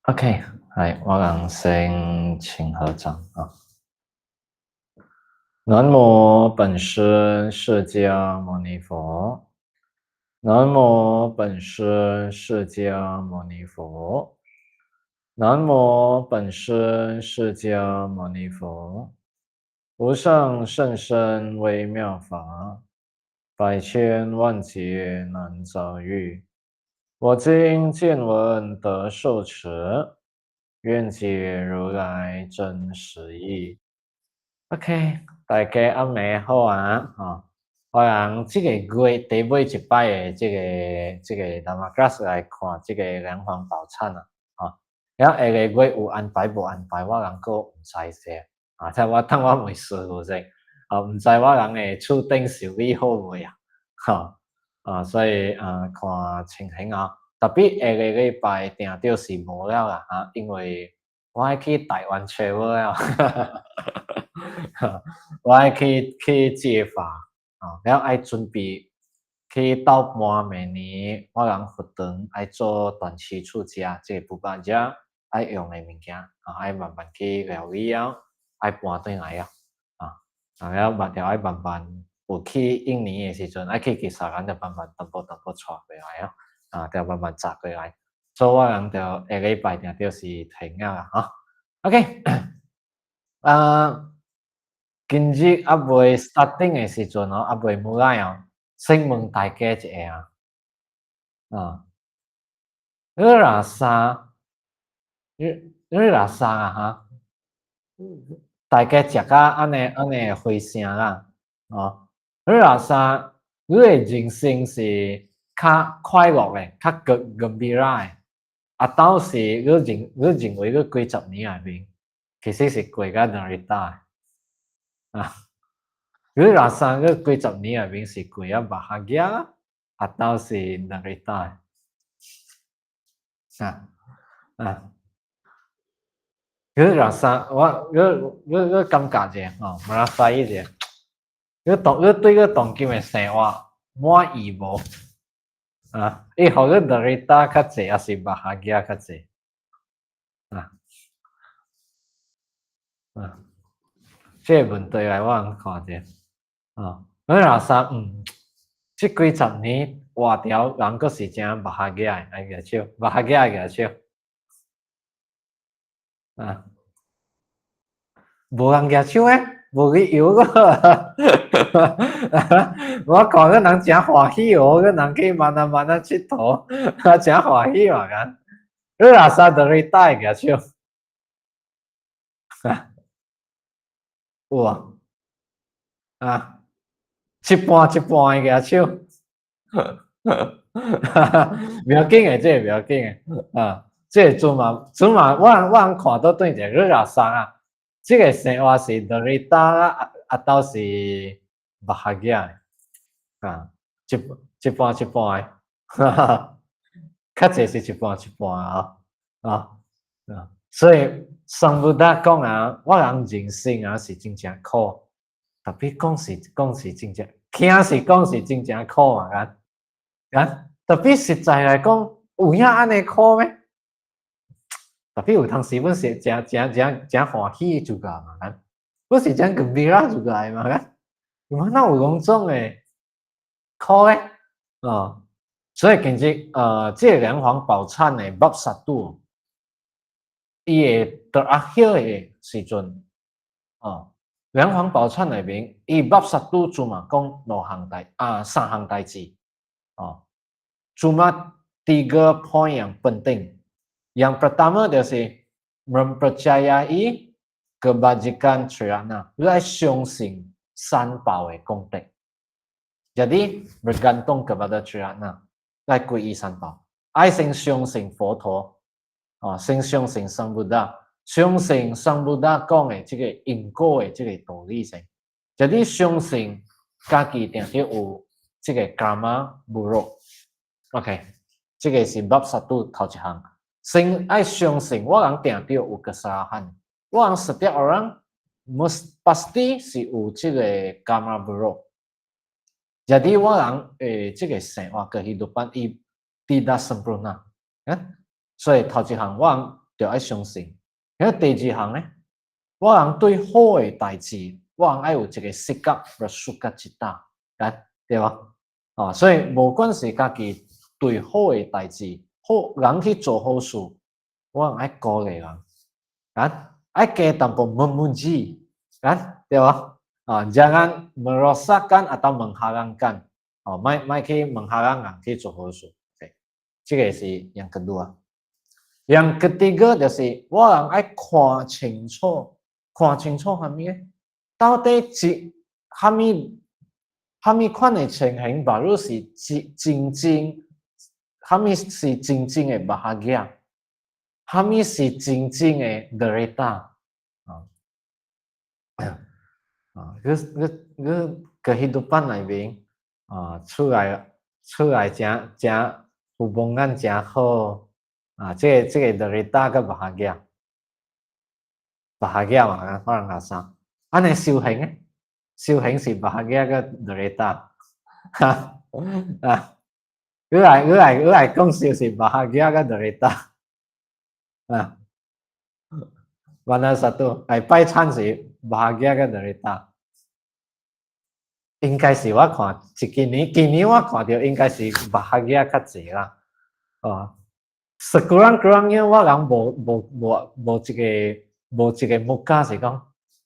OK，係我人先請合掌啊！南無本師釋迦牟尼佛，南無本師釋迦牟尼佛，南無本師釋迦牟尼佛，無上甚深微妙法，百千萬劫難遭遇，我今見聞得受持。願解如來真實義。OK，大家暗暝好啊！我人這個月第尾一擺嘅這個 Dhammaklass 來看這個蓮花寶懺啊！然後下個月有安排無安排，我人閣唔知勢啊！即我等我問師父先，唔知我人嘅厝頂受理好未啊？所以看情形啊。特別下個禮拜定著是無了啦因為我要去台灣travel了，我要去接法然後要準備去到半暝年，我人佛堂要做短期出家，這個部分者要用的物件要慢慢去料理要搬轉來然後要慢慢有去印尼的時陣，要去吉薩蘭就慢慢淡薄帶回來就慢慢摘回來，所以我人就下個禮拜定就是停啦OK，今日未 starting 嘅時陣未冇來先問大家一下你若啥大家食甲安尼回聲啦你若啥你嘅人生是較快樂嘅，較gembira嘅倒是你認為你幾十年內面其實是過甲nerita你若啥你幾十年內面是過甲bahagia倒是nerita你若啥你感覺者merasa者你對你當今嘅生活滿意無伊互你nerita較濟還是bahagia較濟這個問題來我人看者你若啥這幾十年活條人閣是真bahagia愛舉手bahagia舉手無人舉手無去搖個我看個人真歡喜個人去慢慢佚佗真歡喜嘛你若啥nerita會舉手有一半會舉手不要緊嘅，這個不要緊嘅這個準嘛我人看倒對者你若啥這個生活是nerita倒是bahagia 一半的較濟是一半所以上不達講我人人生是真正苦，特別講是真正聽是講是真正苦特別實在來講有影安尼苦咩？特別有當時阮是真歡喜就個嘛阮是真gembira就個嘛哪有講種誒苦咧所以今日這個蓮花寶懺誒bab 1伊會terakhir誒時陣蓮花寶懺內面伊bab 1cuma講三項代誌cuma 3 poin yang penting. Yang pertama就是mempercayai kebajikan Triyana. Lu相信三寶的功德。Jadi bergantung kepada Triyana. 來皈依三寶。先相信佛陀，先相信聖布達，相信聖布達講的這個因果的這個道理先。Jadi 相信家己定要有這個 karma buruk。OK， 這個是bab 1頭一項。先要相信我人定要有kesalahan，我人setiap orang pasti是有這個 karma buruk。Jadi 我人這個生活kehidupan tidak sempurna，所以頭一項我人就愛相信。然後第二項咧，我人對好嘅代志，我人愛有一個視角，和視角一大，對吧？所以無管是家己對好嘅代志，好人去做好事，我人愛鼓勵人，愛加淡薄memuji，對吧？jangan merosakkan atau menghalangan，咪去menghalangan去做好事，這個是yang kedua。yang ketiga就是我人愛看清楚係咩？到底係咩款嘅情形，假如是真正，係咩是真正嘅bahagia，係咩是真正嘅derita，kehidupan 裏面出來真hubungan 真好。這個 derita 跟 bahagia 嘛，可能係啥？安尼修行咧，修行是 bahagia 跟 derita， 佢嚟講修是 bahagia 跟 derita， mana satu？ 拜懺是 bahagia 跟 derita， 應該是我看今年我看到應該是 bahagia 較濟啦，sekurang-kurangnya 我人無一個目標是講，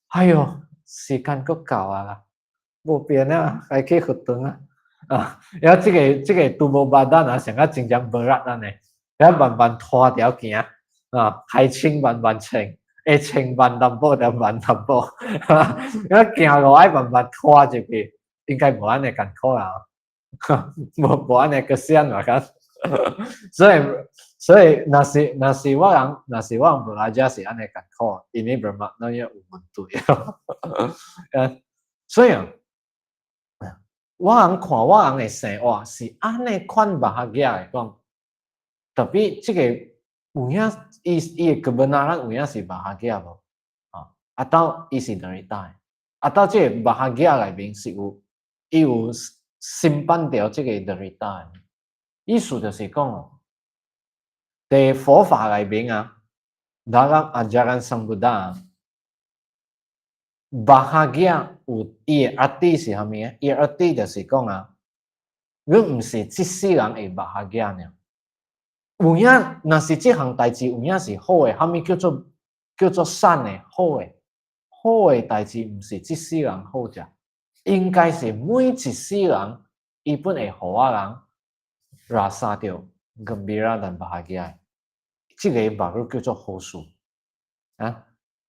哎喲時間夠夠啦，無變啦，該去活動啊，然後這個 tubuh badan 成個真正 berat 啦呢，然後慢慢拖條行，海清慢慢清，會清慢淡薄就慢淡薄，然後行路愛慢慢拖入去，應該無安尼艱苦啦，無安尼個線嘛講。所以若是我人belajar是安尼艱苦，ini bermaknanya ubuntu 所以我人看我人嘅生活是安尼款 bahagia 嚟講，特別這個有影伊嘅 kebenaran 有影是 bahagia 無？atau 伊是 derita， atau 這個 bahagia 裏面是有simpan 掉這個 derita， 意思就是講在佛法裏面dalam ajaran Sang Buddha bahagia 有伊嘅arti是啥物？伊嘅arti就是講你唔是這世人會 bahagia 呢？有影若是這項代志有影是好嘅，啥物叫做善嘅好嘅代志，唔是這世人好啫，應該是每一世人伊本會互我人 rasa 到 gembira dan bahagia， 這個baru叫做好事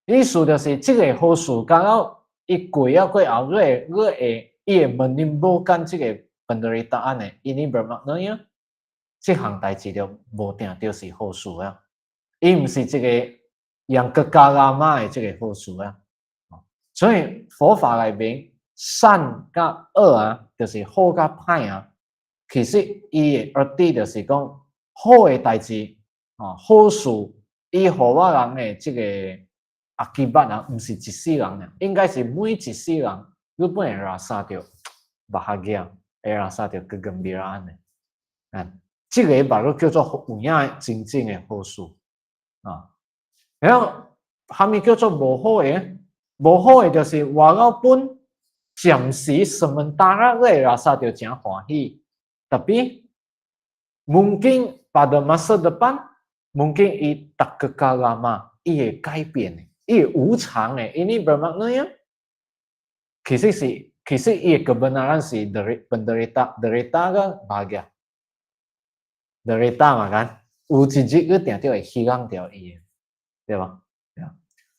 意思就是這個好事剛好伊過後你會menimbulkan 這個 penderitaan 嘅ini bermaknanya 這項代志就無定到是好事伊唔是這個 yang kekal lama 嘅這個好事所以佛法裏面善甲惡就是好甲歹其實伊嘅arti就是講好嘅代志好事伊互我人嘅這個akibat 唔是一世人應該是每一世人你本會 rasa 到 bahagia 會 rasa 到 kegembiraan 這個baru叫做有影真正嘅好事然後啥物叫做無好嘅？無好嘅就是walaupun暫時 sementara 你會 rasa 到真歡喜tapi mungkin pada masa depan mungkin ia tak kekal lama ia 改變ia 無常嘅 ini bermaknanya 其實ia kebenaran是derita 跟 bahagia derita 嘛kan 有一日佢定定會希望掉伊對吧？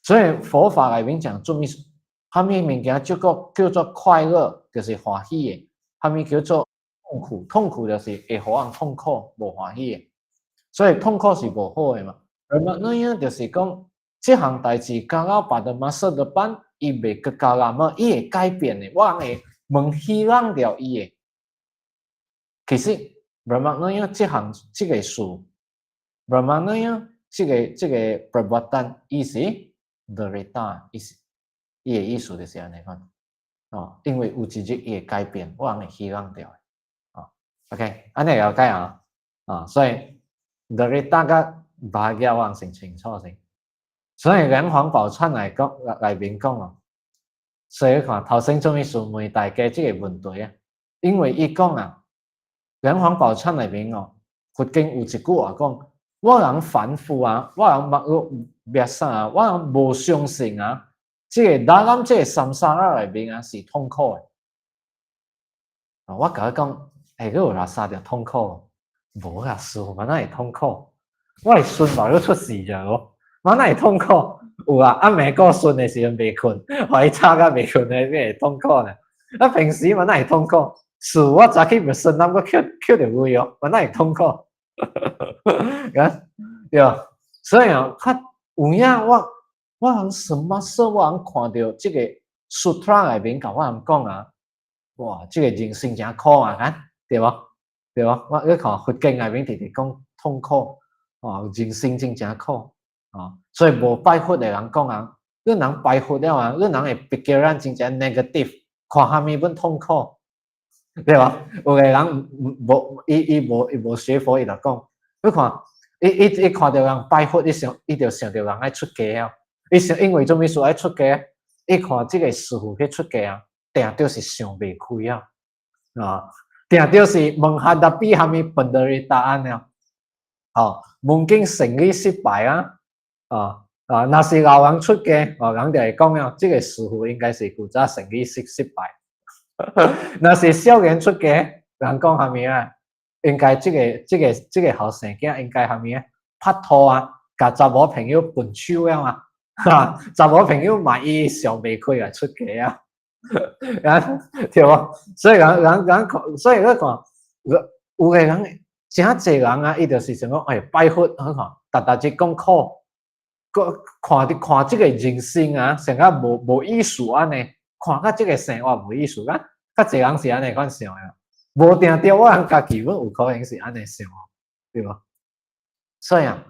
所以佛法裏面講做咩？啥物物件叫做快樂，就是歡喜嘅；啥物叫做痛苦就是會互人痛苦，無歡喜嘅。所以痛苦是無好嘅嘛。Bermaknanya就是講，這項代志剛好pada masa depan，伊袂kekal lama，伊會改變嘅，我會menghilang掉伊嘅。其實 bermaknanya 這個事 ，bermaknanya 這個 perbuatan 意思 derita 意思。伊嘅意思就是安尼講，因為有一日伊會改變，我人會希望掉嘅，OK，安尼了解所以 derita 甲把握我成清楚先。所以人皇寶釧嚟講嚟邊講啊，所以看頭先做咩事問大家這個問題啊？因為伊講啊，人皇寶釧嚟邊哦，佛經有一句話講，我人凡夫啊，我人滅啥啊，我人無相信啊，這個打咱這個三沙拉嚟邊啊是痛苦嘅。我甲佢講，佢有哪三條痛苦？無啊，師傅，我哪會痛苦？我係順話都出事咋喎。我哪會痛苦？有啊，暗暝過順嘅時陣未困，可以吵甲未困嘅咩痛苦呢？啊，平時我哪會痛苦？是我早起唔順，我扣着位哦，我哪會痛苦？對啊，所以啊，有影我人什麼時候我人看到這個 sutra 內面甲我人講啊，哇，這個人生真苦啊，對吧？對吧？我去看佛經內面直直講痛苦，哦，人生真苦。所以無拜佛嘅人講啊，你人拜佛了啊，你人會別叫人真正 negative， 看下面本痛苦，對吧？有個人無學佛，伊就講，你看，伊看到人拜佛，伊就想到人愛出家啊，因為做咩事愛出家？伊看這個師父去出家啊，定就是想袂開啊，定就是問下達比下面問到你答案了，夢境生意失敗啊！那是老人出家，人就係講了，這個師傅應該是古早生意失敗。那是少年出家，人講係咪啊？應該這個後生囝應該係咪啊？拍拖啊，甲查某朋友分手啊嘛，查某朋友嘛伊想袂開啊出家啊，對無？所以所以你看，有個人真濟人啊，伊就是想講，拜佛，大家講苦。看這個人生啊，成個無意思安尼，看到這個生活無意思啊，較濟人是安尼款想嘅，無定着我人家己本有可能是安尼想，對無？所以啊，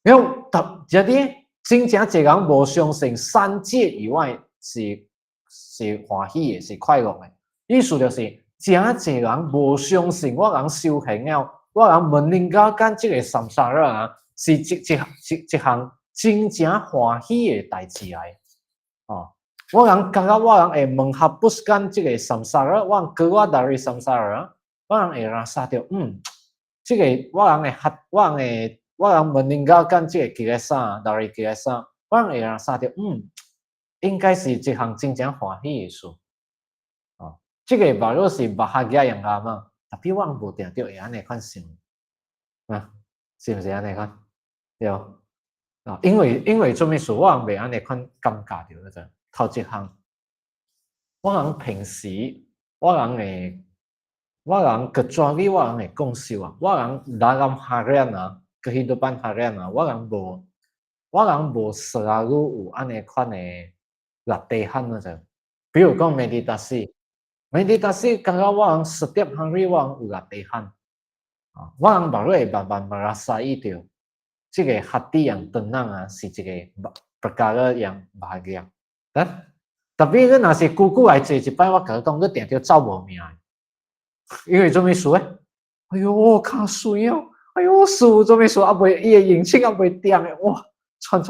因為這啲真正濟人無相信三界以外是歡喜嘅，是快樂嘅，意思就是真濟人無相信我人修行了，我人問人家間這個三沙拉啊，是一項真正歡喜嘅代志嚟，我人感覺我人會問下不是干這個三沙拉，我人叫我大瑞三沙拉，我人會讓殺掉，這個我人問人家干這個叫個啥，大瑞叫個啥，我人會讓殺掉，應該是一項真正歡喜嘅事，這個話如是巴哈加樣啱嘛，特別我人無定着會安尼款想，是唔是安尼款？對。因為做咩事，我人袂安尼款感覺着啫。頭一項，我人平時，我人個專業，我人會講笑啊。我人打咁harian啊，個kehidupan harian啊，我人無selalu有安尼款嘅latihan啊啫。比如講 meditasi，感覺我人setiap hari 我人有latihan，我人baru會慢慢merasai到。這個hati yang tenang啊，是一個 perkara yang bahagia。tapi 你若是久久來坐一擺，我甲你講，你定着走無命。因為做咩事咧？哎喲，卡水啊！哎喲，師傅做咩事？啊袂，伊個引擎啊袂掂嘅，哇，串，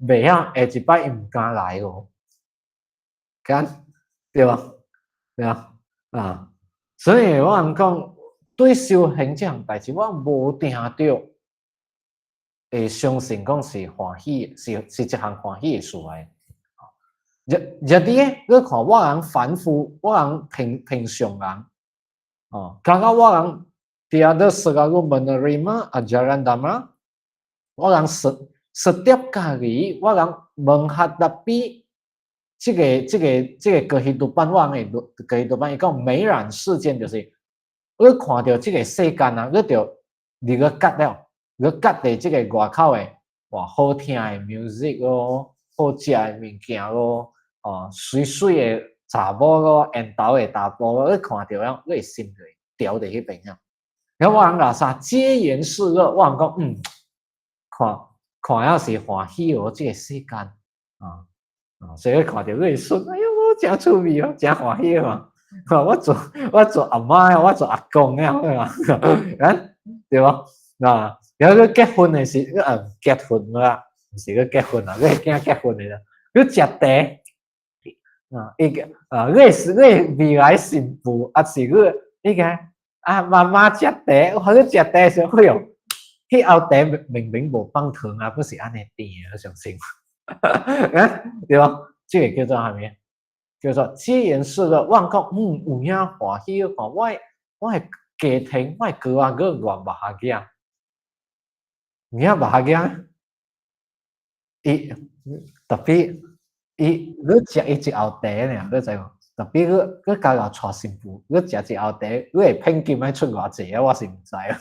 袂啊，下一擺伊唔敢來哦。對吧？對啊，所以我人講，對修行這項代志，我無定着。會相信講是歡喜，是一項歡喜嘅事嚟。日啲，你看我人凡夫，我人平常人，剛剛我人tiada selalu menerima ajaran Dhamma，我人setiap kali 我人menghadapi 這個kehidupan，我人嘅kehidupan，伊講美染世間就是，你看到這個世間啊，你就你個覺了。你覺得這個外口嘅哇好聽嘅 music 咯，好食嘅物件咯，水嘅查某咯，緣投嘅查甫咯，你看到了，你心就調喺迄邊啊。然後我人話啥皆言是樂，我人講看了是歡喜哦，這個世間所以看到你順，哎喲，真趣味哦，真歡喜嘛。我做阿媽，我做阿公啊，對吧？然後佢結婚嘅時，結婚啦，唔是佢結婚啊，佢係驚結婚嚟啦，佢食茶。佢未來新婦，啊是佢媽媽食茶，或者食茶時候，哎喲，佢後茶明明無放糖啊，不是安尼甜啊，相信，對吧？這個叫做係咩？叫做這件事嘅，我講，有影歡喜，我係家庭，我係哥啊哥偌巴嘅啊，有影巴嘅，伊特別。佢食一後茶呢，佢知無？特別佢家下娶新婦，佢食一後茶，佢會聘金愛出偌濟啊？我是唔知啊。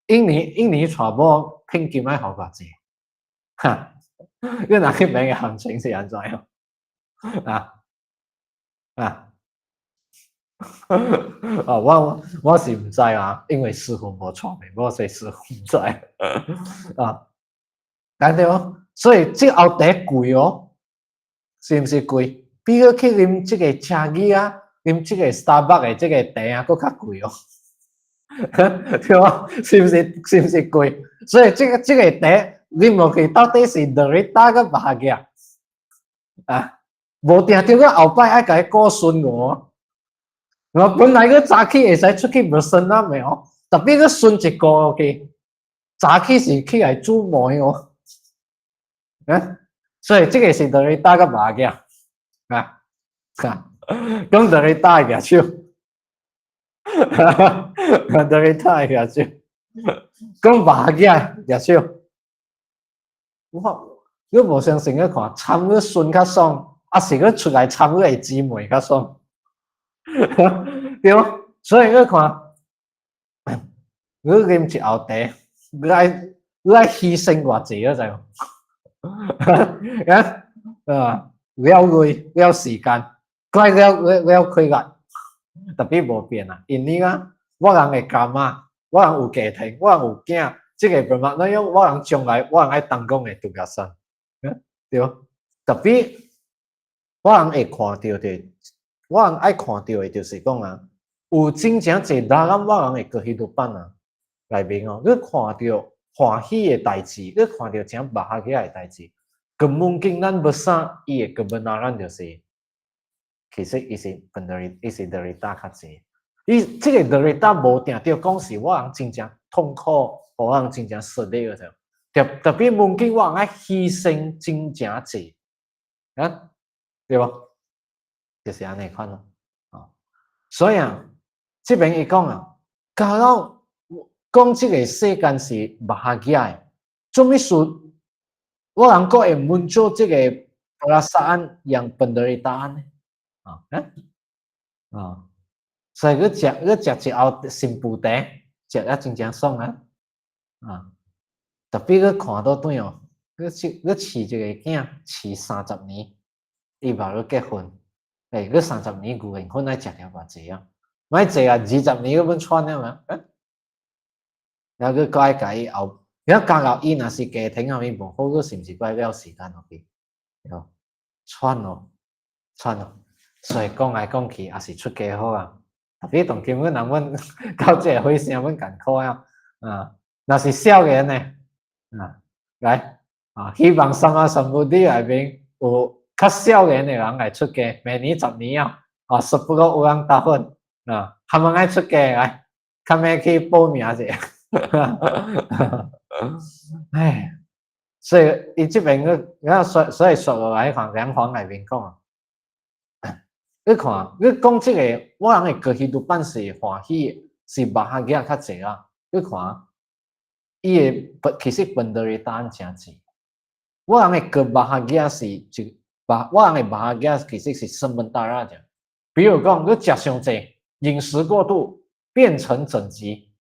印尼娶某聘金愛好偌濟？哈，佢哪去邊嘅行情是安怎樣？我是唔知啊，因為師傅冇娶嘅，我所以師傅唔知啊。但係所以這後茶貴哦，是唔是貴？比如去啉這個茶記啊，啉這個 Starbucks 嘅這個茶啊，佫較貴哦，對吧？是唔是貴？所以這個茶啉落去到底是Derita個巴嘅啊？無定定個後擺愛甲伊顧孫我本來個早起會使出去無孫啊，未哦？特別個孫一個嘅早起是去來煮糜哦。所以這個是對你打個麻嘅咁對你打嘅手，對你打嘅手，咁麻嘅手，我無相信去看，參個孫較爽，啊是個出來參個姊妹較爽，對嗎？所以去看，你啉一後茶，你愛犧牲偌濟啊？知無？了累了時間，怪了虧壓，特別無變啊！因為啊，我人會幹嘛？我人有家庭，我人有囝，這個不嘛？那樣我人將來我人愛當講嘅獨角獸，對吧？特別我人會看到嘅，我人愛看到嘅就是講啊，有真正濟人我人會過去錄版啊，內面哦，你看到歡喜嘅代志，你看到真巴嘅嘅代志。根本經咱不啥，伊嘅根本咱就是，其實伊是derita較濟。伊這個derita無定着講是我人真正痛苦，我人真正失利嗰種。特別夢境我人愛犧牲真正濟，啊，對吧？就是安尼款咯。所以啊，這邊伊講啊，假如講這個世間是巴嘅，做咩事？我人個會滿足這個perasaan yang penderitaan 所以佢食一後新婦茶，食啊真正爽特別佢看到對哦，佢飼一個囝，飼30年，伊話佢結婚，佢30年舊結婚，愛食條偌濟啊？咪濟啊，20年佢本穿啊嘛，然後佢愛甲伊後。如果教育伊若是家庭後面無好，佢是毋是該了時間落去？串咯，所以講來講去，也是出家好啊。特別同今阮人阮到這個火星，阮艱苦啊！若是少年呢？來希望生啊生母啲內面有較少年嘅人來出家，明年10年說不過有人答應他們愛出家來，他們去報名者。唉，所以伊這邊所以說落來看兩方內面講你看，你講這個我人嘅過去讀辦是歡喜，是巴嘅較濟啦。你看，伊嘅其實本地嘅答案真濟。我人嘅個巴嘅是我人嘅巴嘅其實是生本大啦。比如講，你食上濟，飲食過度變成整疾。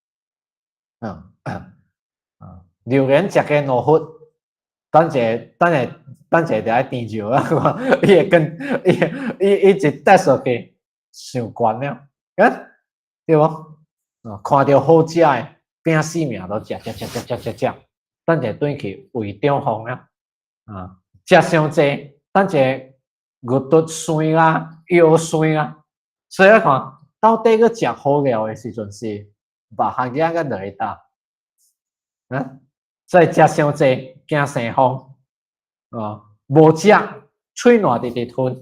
榴蓮食嘅腦血，等陣就愛甜酒啊！伊跟伊一帶上去上關了，對無？看到好食嘅，拼死命都食，等陣轉去胃中風了食上濟，等陣骨頭酸啊、腰酸啊，所以看到底個食好料嘅時陣是。bahagia 嘅 derita 啊，所以食傷濟驚生風哦，無食喙爛直直吞，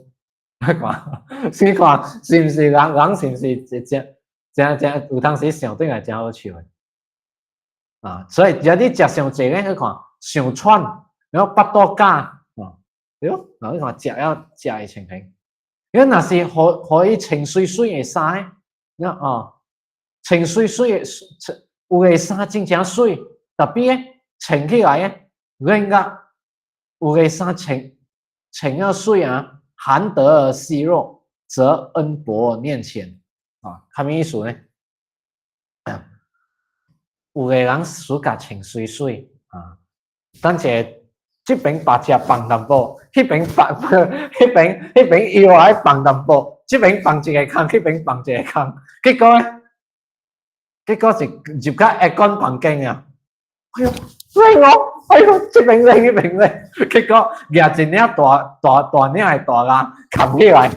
你看是唔是人是唔是正有當時想對來真好笑嘅啊，所以有啲食傷濟咧，你看上喘，然後腹肚假啊，對，然後你看食會情形。因為那是可以清水水嘅衫，那哦清水水嘅有嘅衫真正水，特別咧清起來咧，人家有嘅衫清了水啊，含得而細肉，則恩薄念淺啊，係咩意思呢？有嘅人暑假清水水啊，但係這邊把隻放淡薄，那邊又愛放淡薄，這邊放一個坑，那邊放一個坑，結果是入到一間房間啊！哎呦，哎呦，這邊咧，那邊咧，結果夾一領大領係大啦，冚起來。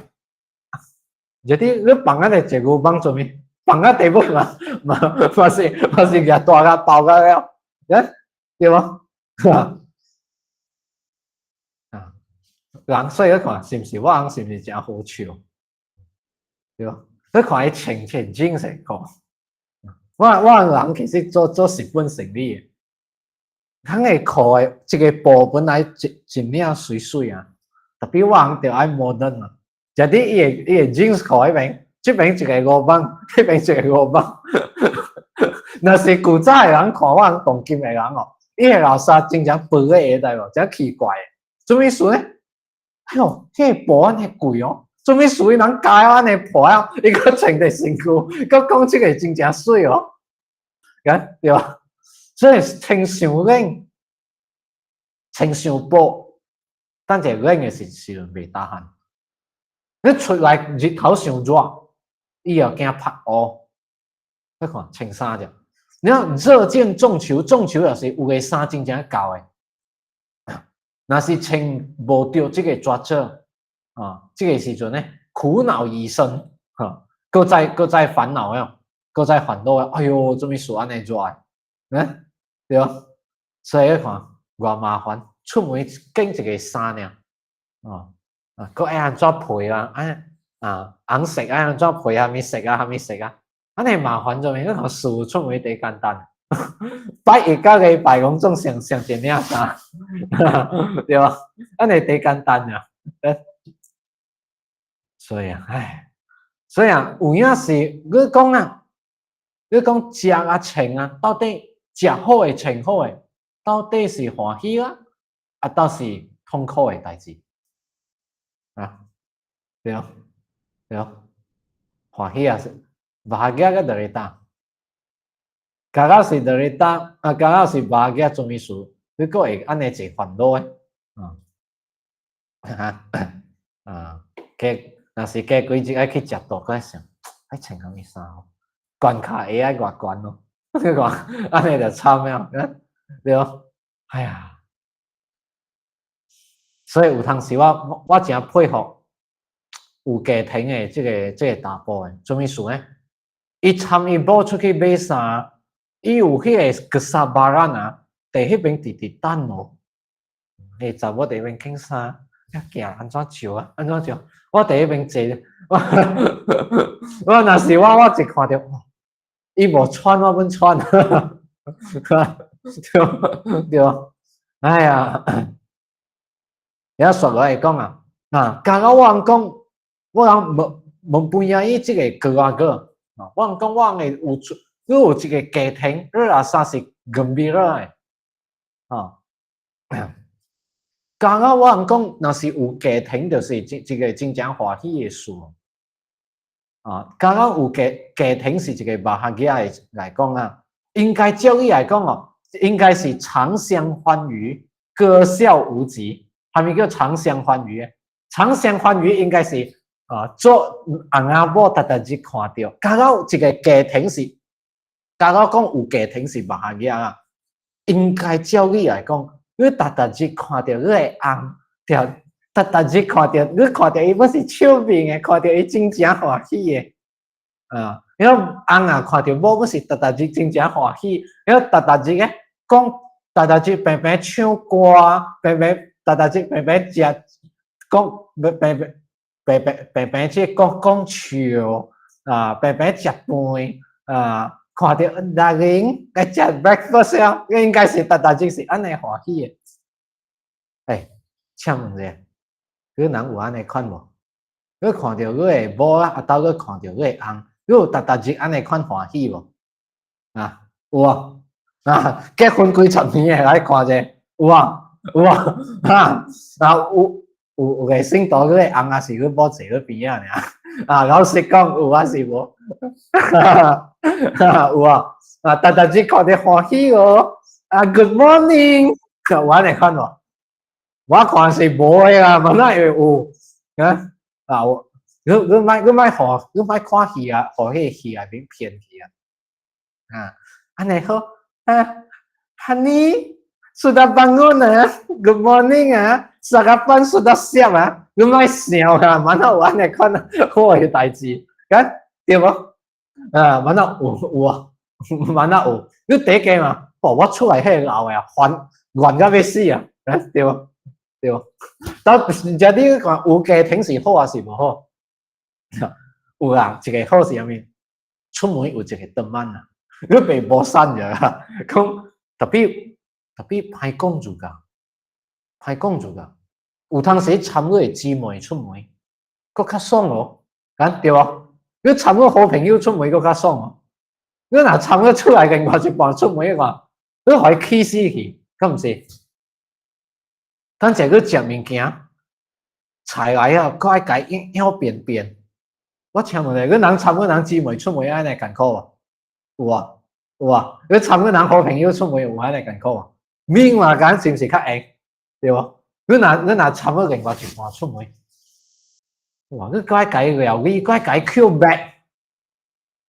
有啲你放喺隻牛蒡做咩？放喺地板嘛，嘛是夾大啦爆咗了，對嗎？人所以你看是唔是我人是唔是真好笑？對吧？你看伊清精神個，我人其實做日本生意嘅，佢嘅褲嘅一個布本來一領水水啊，特別我人就愛摩登啊，就啲伊個 jeans 褲嗰邊，這邊一個五磅，那邊一個五磅，那是古早嘅人看我人當今嘅人哦，伊個老師真正肥嘅下代哦，真奇怪嘅，做咩事呢？哎呦，迄個布安尼貴哦，做咩屬於人家安尼布啊？伊個穿得辛苦，佮講這個真正水哦，對吧？所以穿上冷，穿上薄，但係冷嘅時未打汗。你出來日頭上熱，伊又驚拍烏。你看穿衫啫，你看熱見中秋，中秋又是有個衫真正厚嘅。那是穿無到這個絕招啊！這個時陣咧，苦惱而生嚇，各在煩惱呀，各在煩惱呀。哎呦，做咩事安尼做啊？對啊，所以你看偌麻煩，出門揀一個衫呢，個愛安怎配啊？紅色愛安怎配啊？咩色啊？咩色啊？安尼麻煩做咩？你看事出門最簡單。拜一到禮拜講總上一領衫，對吧？安尼最簡單啊，所以啊，唉，所以啊，有影是你講啊，你講食啊穿啊，到底食好誒穿好誒，到底是歡喜啊，到是痛苦誒代志啊？對啊，對啊，歡喜啊是bahagia嘅derita。剛剛是derita，剛剛是bahagia做咩事？你個會安尼一煩惱嘅，若是假幾日愛去食多個想，愛穿下咩衫哦？關卡會愛偌關咯，你講安尼就慘了，對哦，哎呀，所以有當時我真佩服有家庭嘅這個大波嘅，做咩事呢？伊參伊某出去買衫。伊有迄個kesabaran啊，佇迄邊直直等哦。迄查某佇迄邊揀衫，行安怎照啊？安怎照？我佇迄邊坐，我若是我一看到，伊無穿，我本穿，對，哎呀，而家說來講啊，剛剛我講，我講冇不一樣，伊這個個，我講我嘅有出。如果這個家庭，你阿啥是gembira嘅，剛剛我講，若是有家庭，就是這個真正歡喜嘅事，剛剛有家庭是一個bahagia來講啊，應該照理來講哦，應該是長相歡愉，歌笑無極，係咪叫長相歡愉？長相歡愉應該是做阿某特特日看到，剛剛這個家庭是。剛剛講有家庭是bahagia啊，應該照理來講，你特日看到你個翁，特日看到你看到伊不是笑面嘅，看到伊真正歡喜嘅，因為翁啊看到某嗰時特特節真正歡喜，因為特特節咧講特特節平平唱歌，平平特特節平平食講平即講笑啊，平平食飯啊，看到大人來食 breakfast 啊，應該是特特節是安尼歡喜嘅。誒，請問者，嗰人有安尼看無？佢看到佢個某啊，阿斗佢看到佢個翁。有特特節安尼款歡喜無？啊，有啊，啊，結婚幾十年誒，來看者，有啊，有啊，啊，有個姓杜嗰個翁啊，是佢某坐喺邊啊，啊，老實講有啊，是無？有啊，啊，特特節看到歡喜哦，啊 ，Good morning，有安尼款無？我看是無誒啦，冇哪會有啊，我。你買看戲啊，學迄戲啊，變騙戲啊！啊，安尼好啊 ，Honey， sudah bangun 啊 ，Good morning 啊 ，sarapan sudah siap 啊，你買笑啊，蠻好玩嘅，看好嘅代誌，咁對無？啊，蠻好有啊，蠻好有，你第一個嘛，我出來迄老嘅還到要死啊，對無？對無？但係你講有家庭是好啊，是無好？有啊，一個好是啥物？出門有一個燈慢啊，你被無散咗啦。講特別歹講住㗎，歹講住㗎。有當時參個姊妹出門，佫較爽哦，對無？你參個好朋友出門佫較爽哦。你若參個出來嘅話，一半出門嘅話，你可以氣死去，咁毋是？等陣佢食物件，菜來啊，佫愛改要變變。我請問你，嗰人參個人姊妹出門安尼艱苦無？有啊，有啊。你參個人好朋友出門有安尼艱苦無？命話講是毋是較硬？對無？你若參個另外一半出門，哇！你該改料理，該改 Q back，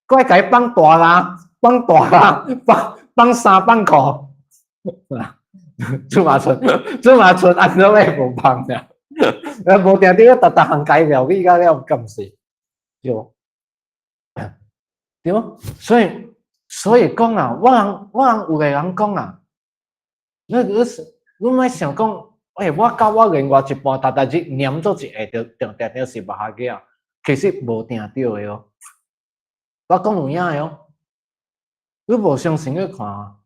該改放大啦，放衫放褲，做嘛剩按照咩無放嘅？無定啲特項改料理個了咁是。對嗎？所以講啊，我有個人講啊，你莫想講，我甲我另外一半特特節黏做一下就是目下嘅啊，其實無定着嘅哦。我講有影嘅哦，你無相信去看啊，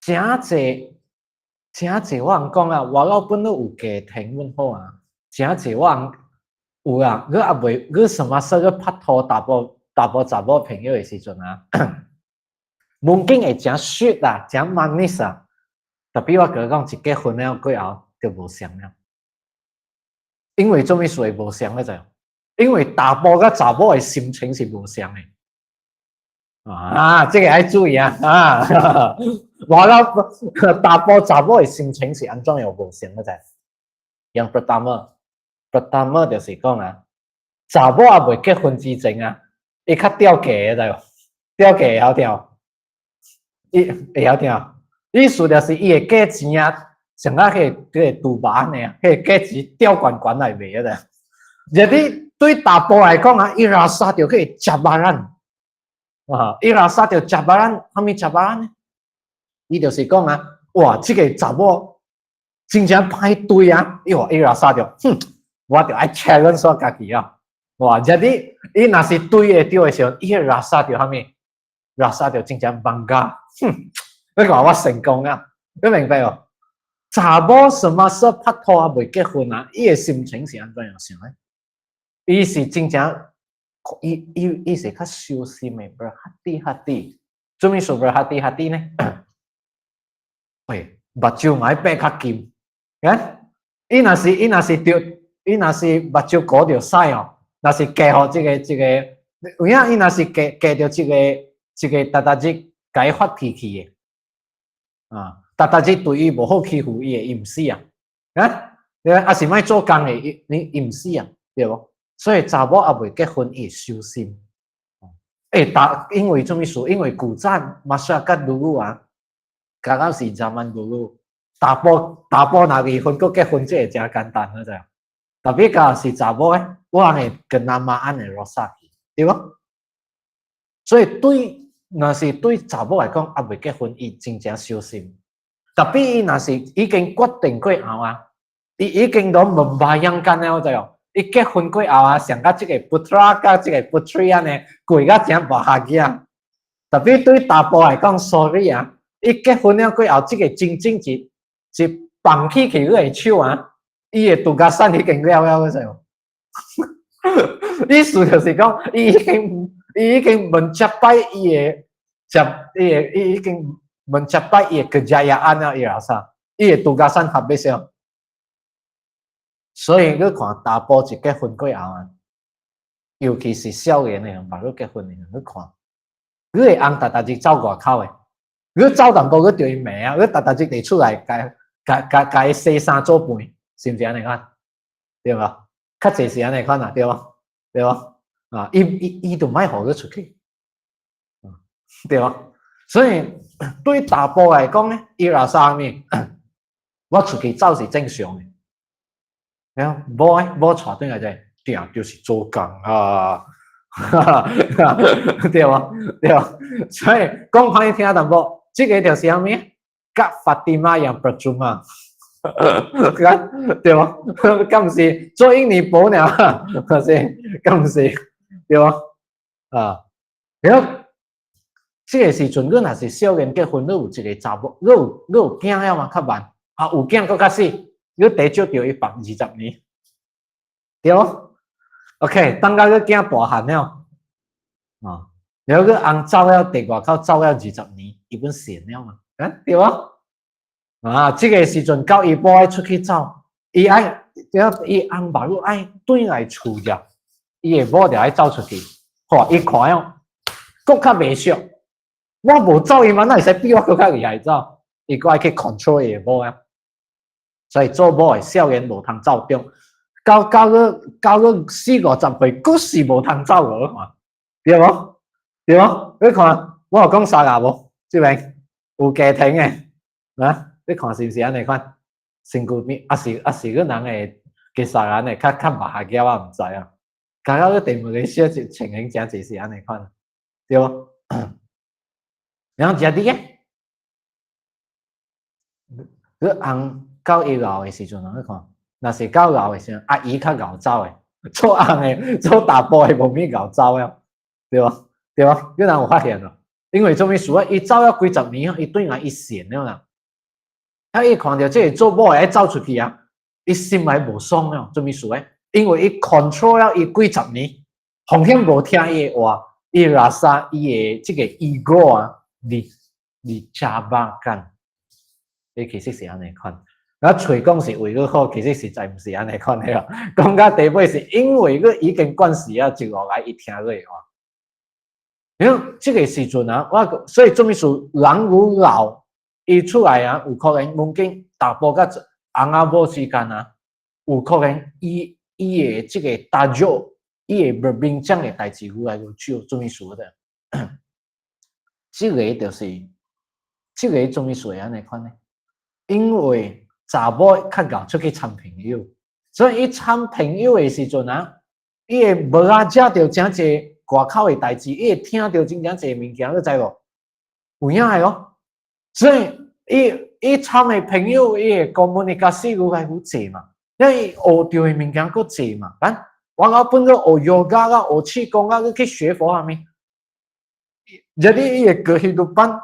真濟我人講啊，我老本都有家庭阮好啊，真濟我人有啊，佢也袂，佢什麼時候拍拖大波查某朋友嘅時陣啊，門徑會真雪啊，真 manis 啊，特別我甲你講，一結婚了過後就無相了，因為做咩事會無相咧？就因為大波甲查某嘅心情是無相嘅。啊，這個愛注意啊！啊，我諗大波查某嘅心情是安怎樣無相嘅啫？樣pertama就是講啊，查某也未結婚之前啊，伊較吊價嘅就吊價會曉調，伊會曉調，意思就是伊會價錢啊，像啊迄個賭馬安尼啊，迄個價錢吊懸來賣嘅啫。而你對大波來講啊，伊拉殺掉去10萬。啊！伊若殺掉10萬，蝦米10萬呢？伊就是講啊，哇！這個查某真正歹對啊！伊若殺掉，我就愛 challenge 我家己啊！哇！即係伊若是對嘅對嘅時候，伊若殺掉蝦米？若殺掉真正放假，你講我成功啊！你明白哦？查某什麼時候拍拖啊？未結婚啊？伊嘅心情是安怎樣想咧？伊是真正。伊是較小心嘅，berhati-hati。做咩說 berhati-hati 呢？喂，目睭買白較金，伊若是目睭過條曬哦，若是加互這個，有影伊若是加着這個特特節該發脾氣嘅，啊，特特節對伊無好欺負伊嘅，伊唔死啊，啊是莫做工嘅，伊唔死啊，對無？所以查某也未結婚，伊會小心。因為做咩事？因為古早masyarakat dulu啊，剛剛是zaman dulu，大波若離婚，佮結婚即係真簡單嘅啫。特別假是查某咧，我係跟阿媽安尼落沙去，對無？所以若是對查某來講，還未結婚，伊真正小心。特別伊若是已經決定過後啊，伊已經都明白樣間了，知哦。伊結婚過後啊，上甲即個 putra 甲即個 putri 安尼，過甲真無下機啊。特別對大部來講 ，sorry 啊，伊結婚了過後，即個真正是放棄佢個手啊，伊個度假山已經了，知哦。意思就是講，伊已經問接拜伊已經問接拜伊個kejayaan了，伊老啥？伊個度假山合必上，所以你看大部一結婚過後啊，尤其是少年的人，把佢結婚的人，你看，你個翁逐日走外口的，你走淡薄，你對伊罵啊，你逐日地出來，甲伊洗衫做伴，是唔是安尼看？對吧？較濟是安尼看啊，對吧？對吧？啊，伊就莫互佢出去，對吧？所以對大部來講咧，伊老啥物，我出去走是正常嘅，無帶轉來者，定就是做工啊，對吧？對吧？所以講翻伊聽淡薄，即個就是啥物？甲法蒂瑪樣percuma。對吧？咁唔是做印尼婆呢？係先？咁唔是對吧？啊，然後這個時陣，你若是少年結婚，你有一個查某，你有囝了嘛？較慢啊，有囝佫較死，你地少着120年，對吧 ？OK， 等到你囝大漢了啊，然後你翁走了地外口走了20年，伊本閒了嘛？對吧？啊，這個時陣到伊無愛出去走，伊翁爸母愛對來厝着，伊個某就愛走出去，吼，伊看了，佫較袂俗。我無走，伊嘛哪會使比我佫較厲害走？伊佫愛去 control 伊個某啊，所以做某個少年無通走中，到40-50歲，佫是無通走個，看對無？對無？你看我有講啥個無？即邊有家庭誒啊？你看是毋是安尼款？身軀邊啊是個人會其實安尼較目下嘅我毋知啊。剛剛個題目嘅寫就情形真濟是安尼款，對無？然後食啲嘅，你翁到伊老嘅時陣，你看，若是到老嘅時陣，阿姨較熬走嘅，做翁嘅做大波嘅無咩熬走啊，對無？對無？你人有發現咯？因為做咩事啊？伊走了幾十年，伊對人伊善了啦。啊！伊看到即個做某嘅走出去啊，伊心內無爽了，做咩事誒？因為伊 control 了伊幾十年，風險無聽伊嘅話，伊拉沙伊嘅即個 ego 啊，你加把幹，伊其實是安尼款。我嘴講是為佢好，其實實在毋是安尼款嘅。講到底尾是因為佢已經關係啊，接落來伊聽佢嘅話。因為即個時陣啊，我所以做咩事人愈老。伊出來啊，有可能夢境大波甲翁仔某之間啊，有可能伊個即個大咗，伊個不明講嘅代志愈來愈少，做咩事的？即個就是即個做咩事安尼款呢？因為查某較熬出去參朋友，所以伊參朋友嘅時陣啊，伊會無啊食到真濟外口嘅代志，伊會聽到真正濟物件，你知無？有影係咯。所以伊參嘅朋友，伊嘅communication愈來愈濟嘛，因為學到嘅物件佫濟嘛。我本來學 yoga 啊，學氣功啊，去學佛下面，jadi ia kehidupan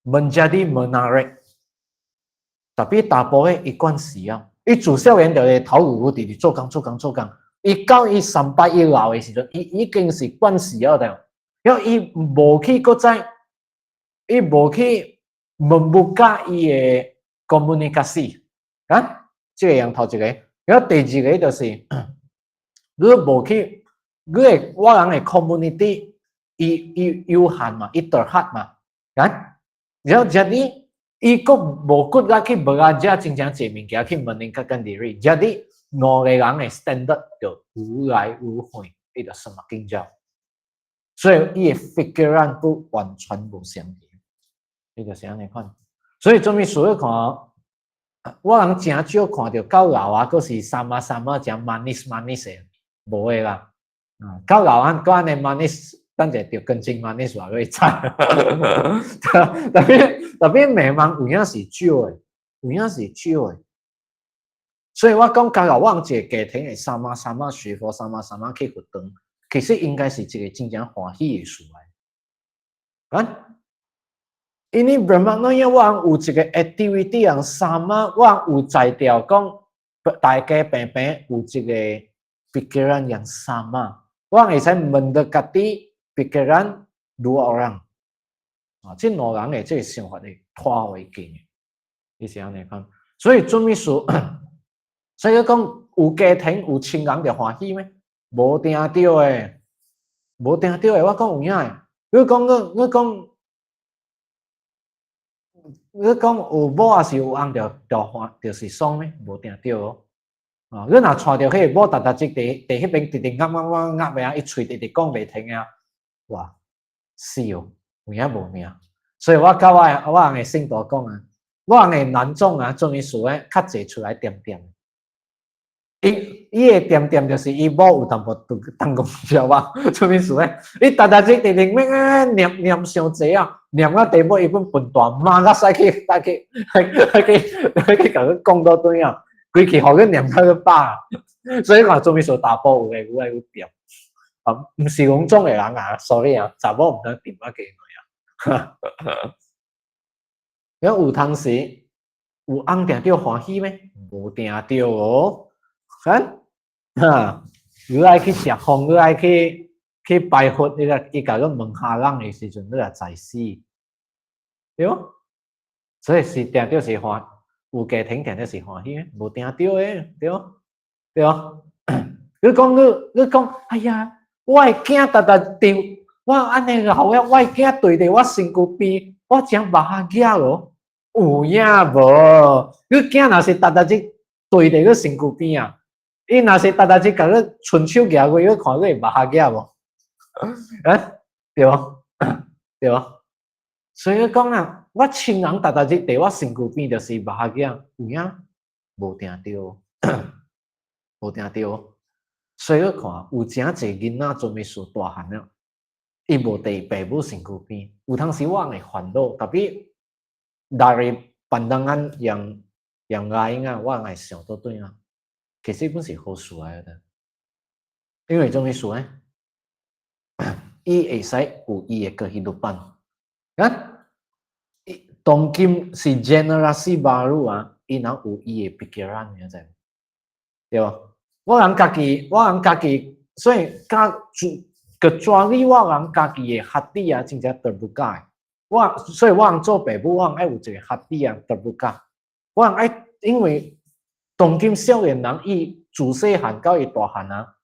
menjadi menarik. Tapi tapoe ikan siang，伊自少年就係頭腦地地做工，伊到伊300伊老嘅時陣，伊已經是關係咗的，因為伊無去擱再。伊無去membuka伊個 communicasi， 啊，即個樣頭一個，然後第二個就是你無去，你個我人個 community， 伊有限嘛，伊terhad嘛，啊，然後jadi伊個無骨甲去belajar真正濟物件去meningkatkan diri， jadi 我個人個 standard 就愈來愈遠，伊就semakin jauh，所以伊個 fikiran 不完全無相同。呢就是安尼款，所以做咩事看？我人真少看到到老啊，佫是三真manis 嘅，無嘅啦。到老啊，佫安尼 manis 等者條根筋嘛，你話佢猜，特別迷茫有影是少嘅，有影是少嘅，所以我講假如我一個家庭係三媽媳婦，三媽去活動，其實應該是一個真正歡喜嘅事嚟，啊，因為 Brahmacharya 我有一個 activity 人三媽，我有在條講大家平平有一個 pikiran yang sama，我會使mendekati pikiran dua orang， 啊，即兩人嘅即個想法係拖為近嘅，你是咁嚟講，所以做咩事？所以講有家庭有親人就歡喜咩？無定到嘅，無定到嘅，我講有影嘅。你講有某也是有翁就是爽咩？無定到哦。啊，你若帶到迄個某達即佇迄邊直噏嘅，一喙直講袂停啊！哇，死哦，有影無命。所以我甲我嘅聖徒講啊，我嘅男眾啊，做咩事咧？較濟出來點點。伊會點點就是伊某有淡薄當公調吧，做咩事咧？你大即直咩念傷濟啊，念啊地尾伊本笨蛋，媽甲使去甲佢講到對啊，規氣互佢念到佢飽，所以話做咩事大波有有點，啊，唔是講種嘅人啊 ，sorry 啊，查某唔得點啊幾耐啊，咁有當時有翁定着歡喜咩？無定着哦。你愛去食飯，你愛去拜佛，伊甲佢問下人嘅時陣，你就知死，對唔？所以是定着是歡，有家庭定着是歡喜，無定着嘅，對唔？對唔？你講，哎呀，我嘅囝特對，我安尼個好呀，我嘅囝對着我身軀邊，我真bahagia咯，有影無？你囝若是特對着佢身軀邊啊？伊若是特即甲佢伸手舉過，佢看佢會bahagia無？啊，對無？對無？所以講啊，我親人特即佇我身軀邊，就是bahagia，有影無定着，無定着。所以看有真濟囡仔做咩事大漢了，伊無佇爸母身軀邊，有當時我會煩惱，特別dari pandangan yang lain啊，我會想到對啊。其實本是好事嚟嘅，因為做咩事咧？伊會使有伊嘅kehidupan，啊，當今是 generasi baru 啊，伊能有伊嘅pikiran，你知對吧？我人家己，所以kecuali我人家己嘅hati啊，真正terbuka。所以我人做爸母，我人愛有一個hati啊terbuka，我人愛因為。當今少年人伊自細漢到伊大漢啊，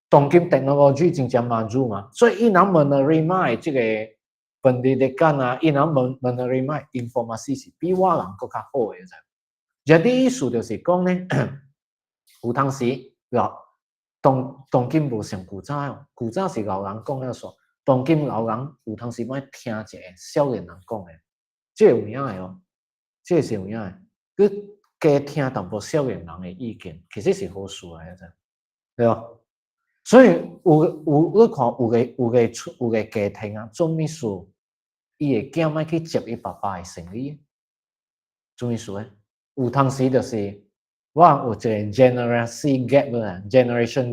當今 technology 真正滿足嘛，所以伊能 menerima 即個 pendidikan 啊，伊能 menerima informasi 是比我人更加好嘅啫。jadi 意思就是講咧，有當時當今無像古早哦，古早是老人講了說，當今老人有當時要聽一個少年人講嘅，即係有影嘅哦，即係是有影嘅，加聽淡薄少年人嘅意見，其實是好事嚟嘅啫，對吧？所以你看有個家庭啊，做咩事？伊個囝咪去接伊爸爸嘅生意，做咩事咧？有當時就是我有一個 generation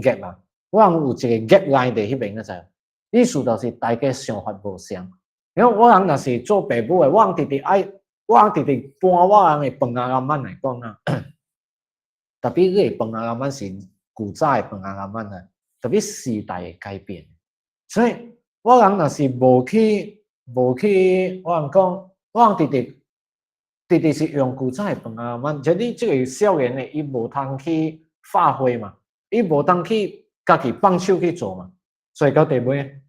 gap 啊，我有一個 gap line 喺迄邊嘅啫，意思就是大家想法無相，因為我人若是做爸母嘅，我直直愛。我直直搬我人嘅飯阿慢來講啊，特別佢飯阿慢是古早嘅飯阿慢啊，特別時代嘅改變，所以我人若是無去，我人講，我人直直是用古早嘅飯阿慢，即係即個少年嘅，伊無通去發揮嘛，伊無通去家己放手去做嘛，所以到底尾，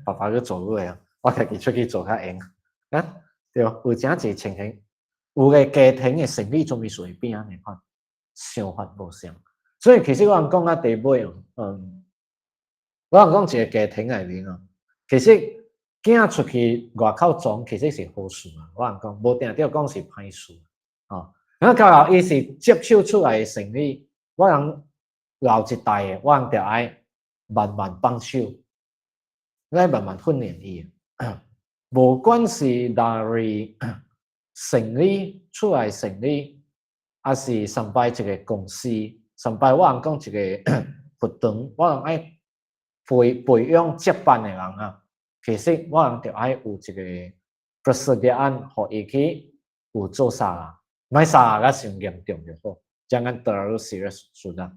爸爸去做落啊，我家己出去做較閒啊。對吧？有真濟情形，有個家庭嘅生理做咩隨便啊？你看想法無相，所以其實我人講啊，第尾我人講一個家庭內面啊，其實囝出去外口裝，其實是好事啊。我人講無定着講是歹事啊。咁到後伊是接手出來嘅生意，我人老一代嘅，我人就愛慢慢放手，我慢慢訓練伊。無管是dari 成立出來成立，還是上擺一個公司，上擺我講一個活動，我講愛培養接班的人啊。其實我講就愛有一個 persediaan 互伊去有做啥，唔啥個傷嚴重就好，將咱 terlalu serious sudah。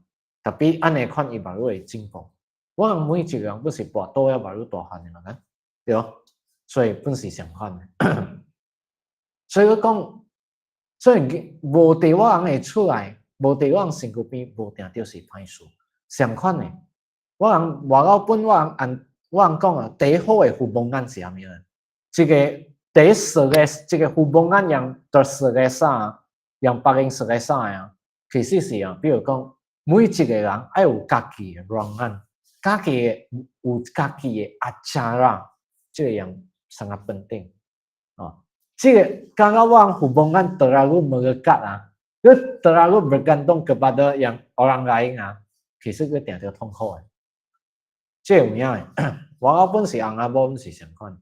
特別安尼看伊慢慢會進步。我講每一個人不是跋倒要慢慢大漢的人，對哦。所以本是相反的。所以我講，所以無地我人會出來，無地我人身軀邊無定就是歹事。相反的，我人話到本我人講啊，第一好的互幫案是啥物啊？這個第一實嘅這個互幫案讓得實嘅啥，讓別人實嘅啥啊？其實是啊，比如講，每一個人愛有家己嘅軟案，家己嘅有家己嘅阿家啦，這個樣上個本定啊。這個剛剛我互幫案terlalu melekat啊，佢 terlalu bergantung kepada yang orang lain啊，其實佢定定痛苦嘅。即係有影嘅，我本是翁仔某本是相反，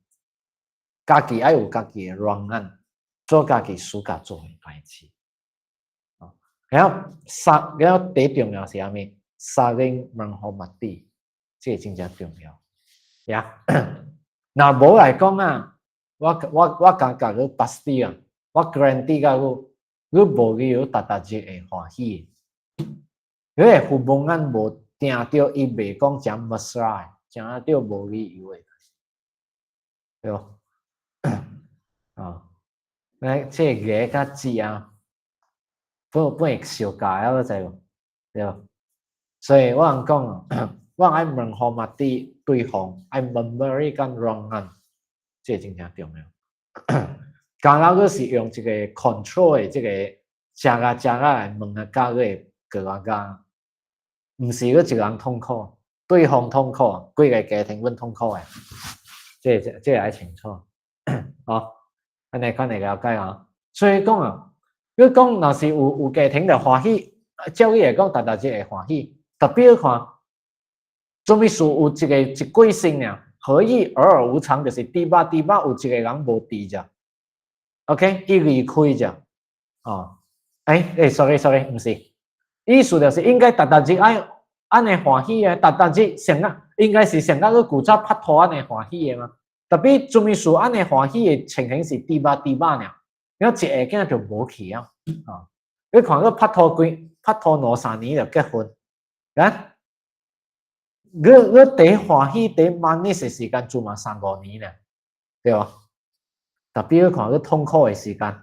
家己愛有家己嘅軟案，做家己自家做嘅代志。然後第一重要是啥物？saling menghormati，這真正重要。呀，嗱無來講啊。我感覺佢 pasti 啊，我 guarantee 甲佢無理由大家會歡喜。因為互幫案無定到伊袂講講 mesra， 講到無理由嘅，對無？啊，那這個較字啊，本會燒價啊，知無？對無？所以我講啊，我愛問好嘛啲對方，愛問乜嘢軟案。這真正重要。剛剛嗰是用這個 control 的這個加來問啊，加個個，唔是嗰一個人痛苦，對方痛苦，規個家庭阮痛苦嘅，這愛清楚。哦，安尼看嚟了解啊。所以講啊，你講若是有家庭就歡喜，照理來講，大家會歡喜。特別看，做咩事有一個一貴性啊？何以偶爾無常，就是第八有一個人無佇啫 ，OK， 伊離開啫，哦，sorry，唔是，意思就是應該大家愛安尼歡喜嘅，大家成啊，應該是成個個古早拍拖安尼歡喜嘅嘛，特別做咩事安尼歡喜嘅情形是第八呢，然後一下囝就無去啊，啊，你看個拍拖2-3年就結婚，啊？我第歡喜第慢呢時間做嘛3-5年咧，對吧？特別你看個痛苦嘅時間，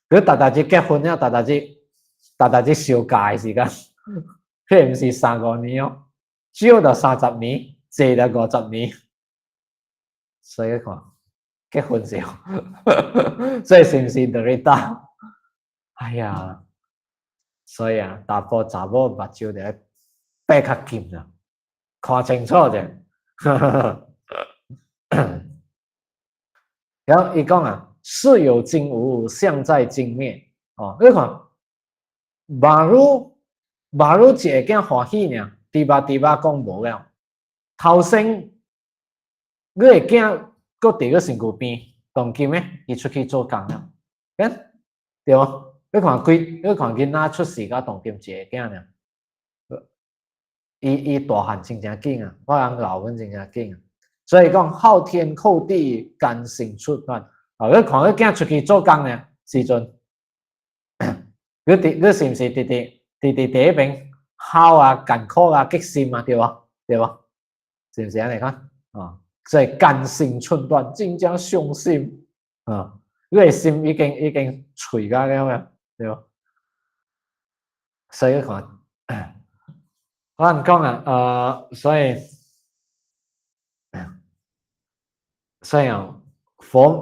佢大家結婚了，大家燒假嘅時間，佢唔是3-5年哦，少就30年，多就50年，所以看結婚少，所以是唔是derita？哎呀，所以啊，大波查某目睭就白較金啦。看清楚啫，然後伊講啊，事有經無，相在經滅。哦，你看，馬路一個囝歡喜呢，第八講無了。頭先，你個囝擱佇個身軀邊，當今呢，伊出去做工了，對無？你看囡仔出世甲當今一個囝呢？伊大漢真正緊啊，我人老阮真正緊啊，所以講昊天叩地，甘心出亂。啊，你看佢囝出去做工呢時陣，佢是唔是第一邊敲啊、艱苦啊、激心啊，對無？對無？是唔是安尼看？啊，所以甘心出亂，真正傷心啊！你個心已經脆甲了，對無？所以看。我講啊，所以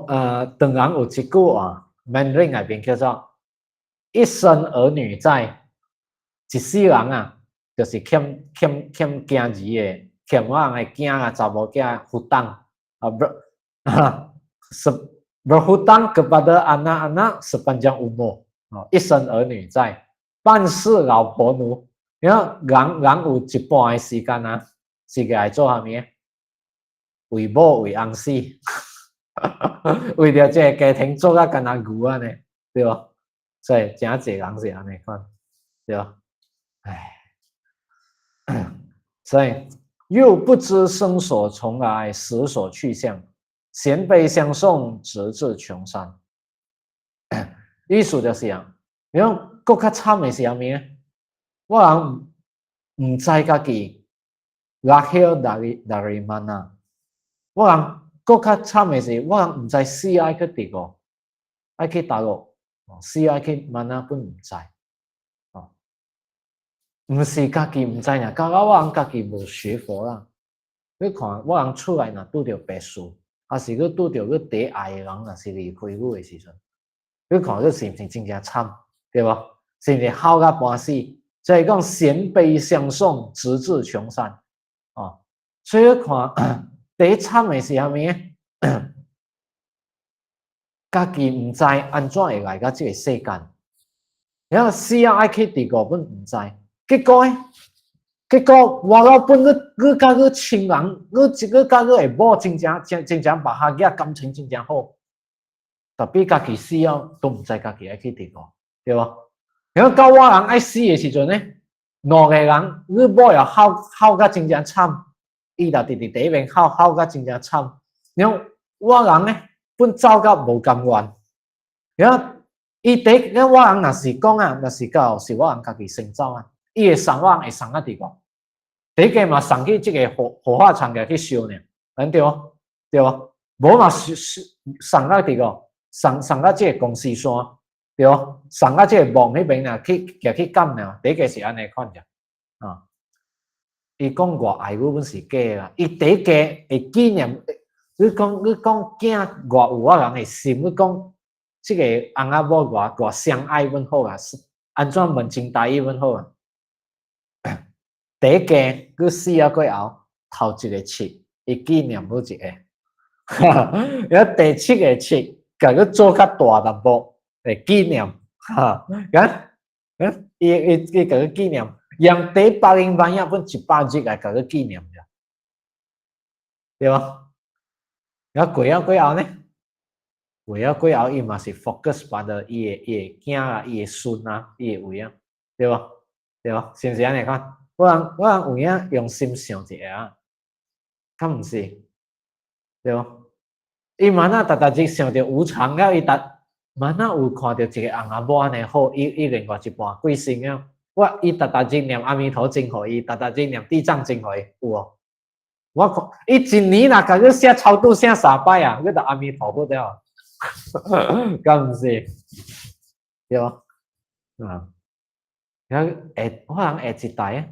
啊，當然有一句啊 ，Mandarin 那邊叫做一生兒女在，一世人啊，就是欠囝兒嘅，欠我人嘅囝啊，查某囝負擔啊，berhutang kepada anak-anak sepanjang umur，一生兒女在，半世老婆奴。然後人有一半嘅時間啊，是來做啥物？为某为翁死，为着这个家庭做啊干那牛啊呢，对吧？所以真济人是安尼款，对吧？唉，所以又不知生所从来，死所去向，咸悲相送，直至穷山。意思就是啊，你讲更较惨的是啥物呢？我人唔知家己lahir dari mana。我人更较惨的是，我人唔知死爱去佇个，爱去大陆，死爱去mana pun唔知。唔是家己唔知呀，刚刚我人家己无学佛啦。你看我人出来若拄着别墅，还是佮拄着佮第爱的人，若是离开我的时阵，你看佮是毋是真正惨，对无？是毋是哭到半死？所以讲咸悲相送，直至穷山。哦，所以你看第一惨的是啥物？家己唔知安怎会来到这个世间，然后死啊爱去地个本唔知，结果我老本佮甲佮亲人，佮甲佮下某真正把下囝感情真正好，特别家己死了都唔知家己爱去地个，对无？然后到我人爱死的时阵呢，两个人佮某又哭甲真正惨，伊就伫第一边哭甲真正惨，然后我人呢本走甲无甘愿，然后我人若是讲啊，若是到是我人家己先走啊，伊会送我人会送啊地个。第一个嘛送去这个火化场去烧呢，对无？对无？无嘛送到这个送到这个公司山，对无？送到这个墓那边啊去干了。第一个是安尼看着啊。伊讲我爱我本是假啦，伊第一个会纪念。你讲囝偌有我人会心，你讲这个翁仔某偌相爱阮好啊，安怎问情大意阮好啊？第一个佮死啊过后，头一个七，伊纪念好一个，然后第七个七，甲佮做较大淡薄，会纪念，伊甲佮纪念，用第100万也分100日来甲佮纪念着，对无？然后过后呢？过后伊嘛是 focus 把的伊的囝啊，伊的孙啊，伊的位啊，对无？对无？是毋是安尼看？我人有影用心想一下啊，敢毋是？对无？伊嘛那逐日想着无常了，伊嘛那有看到一个翁仔某安尼好，伊另外一半贵姓了，伊逐日念阿弥陀经互伊，逐日念地藏经互伊，有无？我看伊一年啦，甲佮写超度写3摆啊，佮着阿弥陀佛了，敢毋是？对无？啊，然后我人下一代啊。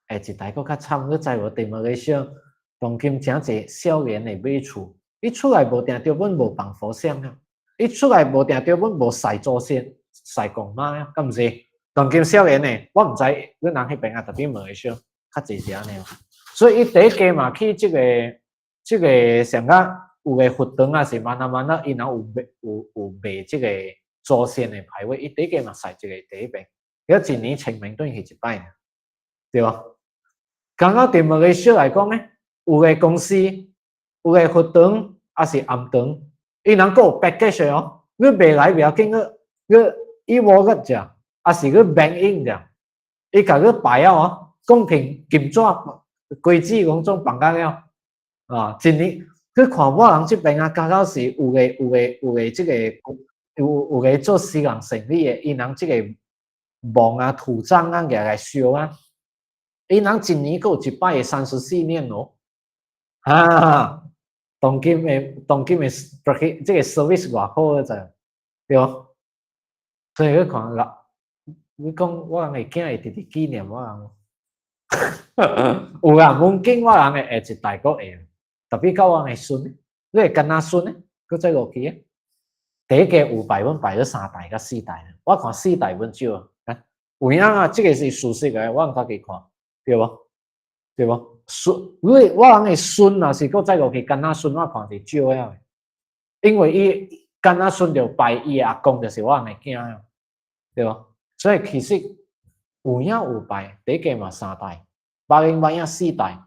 下一代佫较惨，佮在我地毛个想，当今诚济少年会买厝，伊出来无定着阮无放佛像啊，伊出来无定着阮无晒祖先、晒公妈啊，敢毋是？当今少年呢，我毋知阮人迄边啊，特别毛个想，较济是安尼。所以伊第一家嘛去这个上甲有个佛堂啊，是慢慢伊若有卖这个祖先的牌位，伊第一家嘛晒这个第一遍，然后一年清明顿去一摆，对无？刚刚对某个小来讲呢，有个公司，有个佛堂，还是暗堂，伊能够 package 哦，你买来不要紧个伊无个只，还是个 bank in 只，伊甲个摆哦，公平金纸规矩讲种放假了啊，一年去看我人这边啊，刚刚是有个这个有个做私人生意的，伊人这个墓啊、土葬啊，来烧啊。伊人一年有一摆34年哦，当今的这个 service 偌好个咋，对无？所以你看啦，你讲我人个囝会直直纪念我人，有啊，阮囝我人个下一代佫会，特别到我个孙，你会跟他孙呢，佫再落去啊。第一个有摆阮摆咗3代甲4代，我看4代阮少啊，有影啊，这个是事实个，我家己看。对无？对无？孙，我人的孙啊，是搁再落去跟他孙，我看是少了，因为伊跟他孙就拜伊阿公，就是我人的囝了，对无？所以其实有影有拜，第一个嘛3代，80万影4代，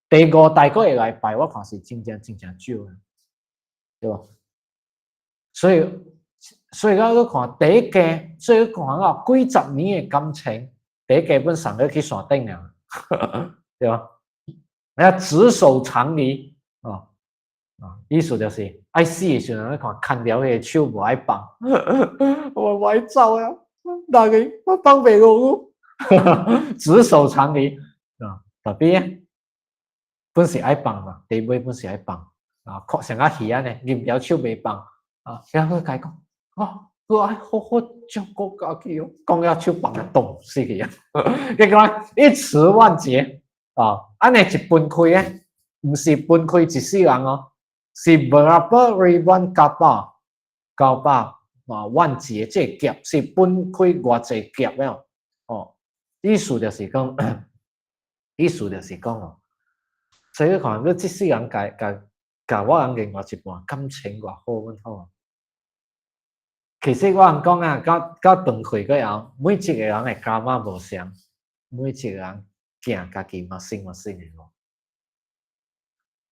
第5大個月禮拜，我看是真正少嘅，對吧？所以我看第一個，所以看啊，幾十年嘅感情，第一基本上都去山頂了，對吧？要執手長離意思就是愛死嘅時候，你看了佢手唔愛放，我唔愛走啊，大家我放袂落，執手長離特別本是愛放嘛，第尾本是愛放成個魚啊呢，入了手袂放然後佢講我愛好好照顧家己哦，講了手放啊凍死佢啊，結果一詞萬結安尼一分開咧，唔是分開一世人哦。是 berapa ribuan kapal 萬劫，即劫是分開偌濟劫了意思就是講所以看你這世人甲我人另外一半感情偌好阮好其實我人講啊，到斷開過後，每一個人嘅karma無相，每一個人行家己嘛生嘅路，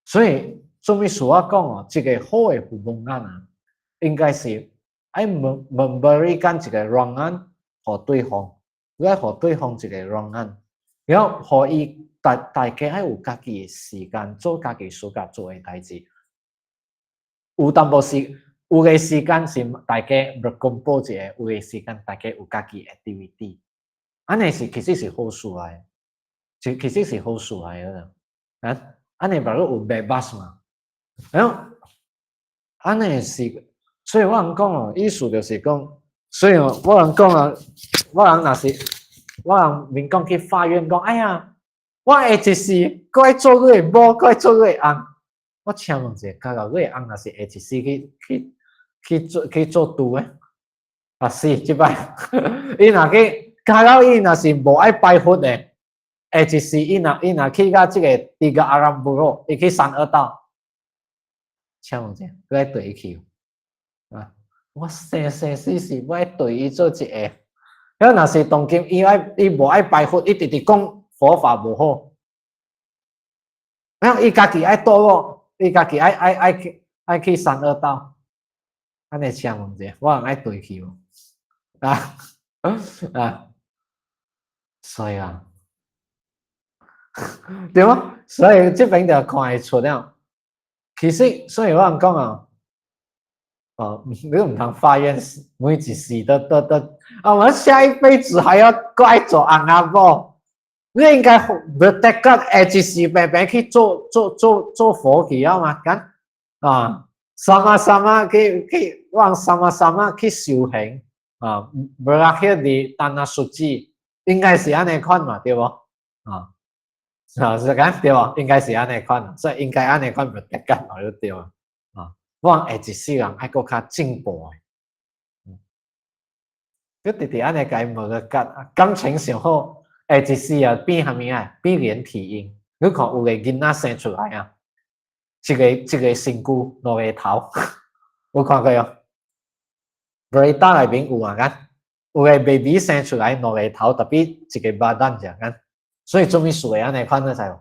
所以。做咩事我講一個好嘅父母眼應該是愛memberikan一個ruangan給對方，要給對方一個ruangan，然後可以大家愛有家己嘅時間做家己自家做嘅代志，有淡薄時有嘅時間是大家 berkumpul 一下，有嘅時間大家有家己 activity， 安尼是其實是好事來，其實是好事來嘅，安尼咪有 bebas 嘛。然後安尼是，所以我人講意思就是講，所以我人講我人若是我人民講去法院講，哎呀，我下一世佫愛做個某，佫愛做個翁，我請問者，假如個翁若是下一世去做拄誒，是即擺，伊若去，假如伊若是無愛拜佛誒，下一世伊若去到即個第個阿蘭布羅，伊去32道。請問者，佢愛對伊去我生死我愛對伊做一個，咁若是當今伊無愛拜佛，伊直直講佛法無好，咁伊家己愛墮落，伊家己愛去32道，安尼請問者，我人愛對去所以對嗎？所以這邊就看會出了。其實，所以我人講你唔通法院每一世都我下一輩子還要怪做翁仔某，你應該不得個下一世白白去做佛去啊嘛，咁sama去往sama去修行berakhir di tanah suci，應該是安尼款嘛，對不是咁對吧？應該是安尼款，所以應該安尼款唔得干嘛就對啊。我下一世人愛閣較進步佢直直安尼甲伊無個感情上好，下一世啊變蝦米啊？變連體嬰。你看有個囡仔生出來啊，一個身軀兩個頭，有看過哦？berita內面有啊，有個 baby 生出來兩個頭，特別一個badan這樣。所以做咩事安尼款得才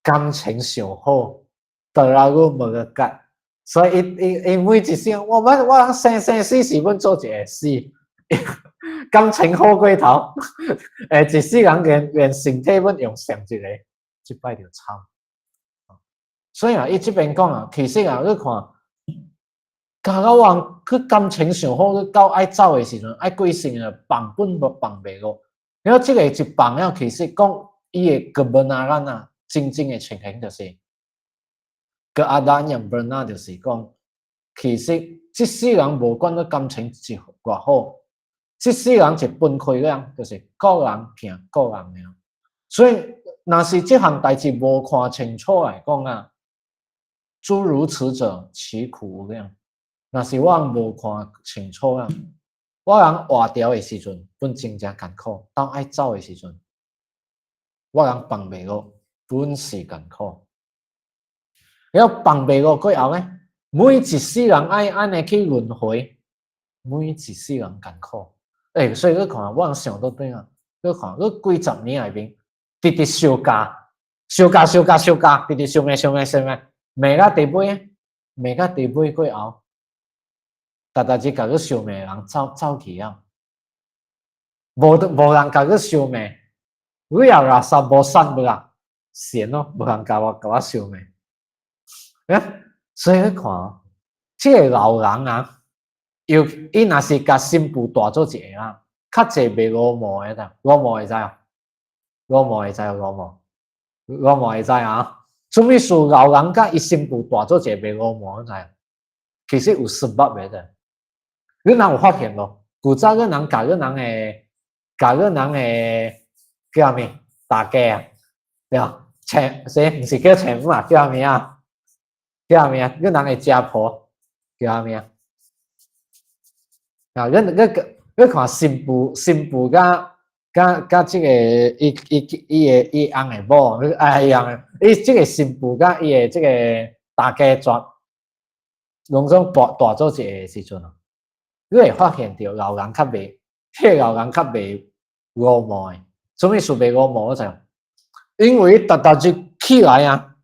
感情上好，到啦個無個結，所以伊每一世我生死本做一個事，感情好過頭，一世人連身體本用上一個，即擺就慘。所以伊這邊講其實你看，假如我佢感情上好，佢到愛走嘅時陣，愛貴姓放本無放袂落。然後這個一放了，其實講伊嘅kebenaran真正嘅情形就是keadaan yang benar，就是講其實這世人無管個感情是偌好，這世人是分開個，就是個人聽個人了。所以若是這項代志無看清楚來講諸如此者其苦無量。若是我無看清楚我人活掉嘅時陣，本真正艱苦；當愛走嘅時陣，我人放袂落，本是艱苦。然後放袂落過後呢，每一世人愛安尼去輪迴，每一世人艱苦。所以你看，我人想到對你看，你幾十年內面直直相加，燒價，直直燒咩，未到地尾過後，大家只搞個燒咩人走去啊，無人搞個燒咩，我又話十無散不啦，閒咯，無人搞我燒咩，所以你看，這個老人啊，伊若是甲新婦大做一個啊，較濟袂五毛的咋，五毛會知啊，五毛會知啊。做咩事老人甲伊新婦大做一個袂五毛知？其實有實物嘅啫。你若有發現咯？古早個人教個人誒叫咩？大家啊，對啊，請唔是叫請嘛？叫咩啊？個人誒家婆叫咩啊？啊，你看新婦甲即個伊翁誒某，伊即個新婦甲伊誒即個大家族，攏總大做一個時陣啊，你會發現到老人較袂，老人較袂五毛誒，做咩事袂五毛啫？因為逐日起來啊，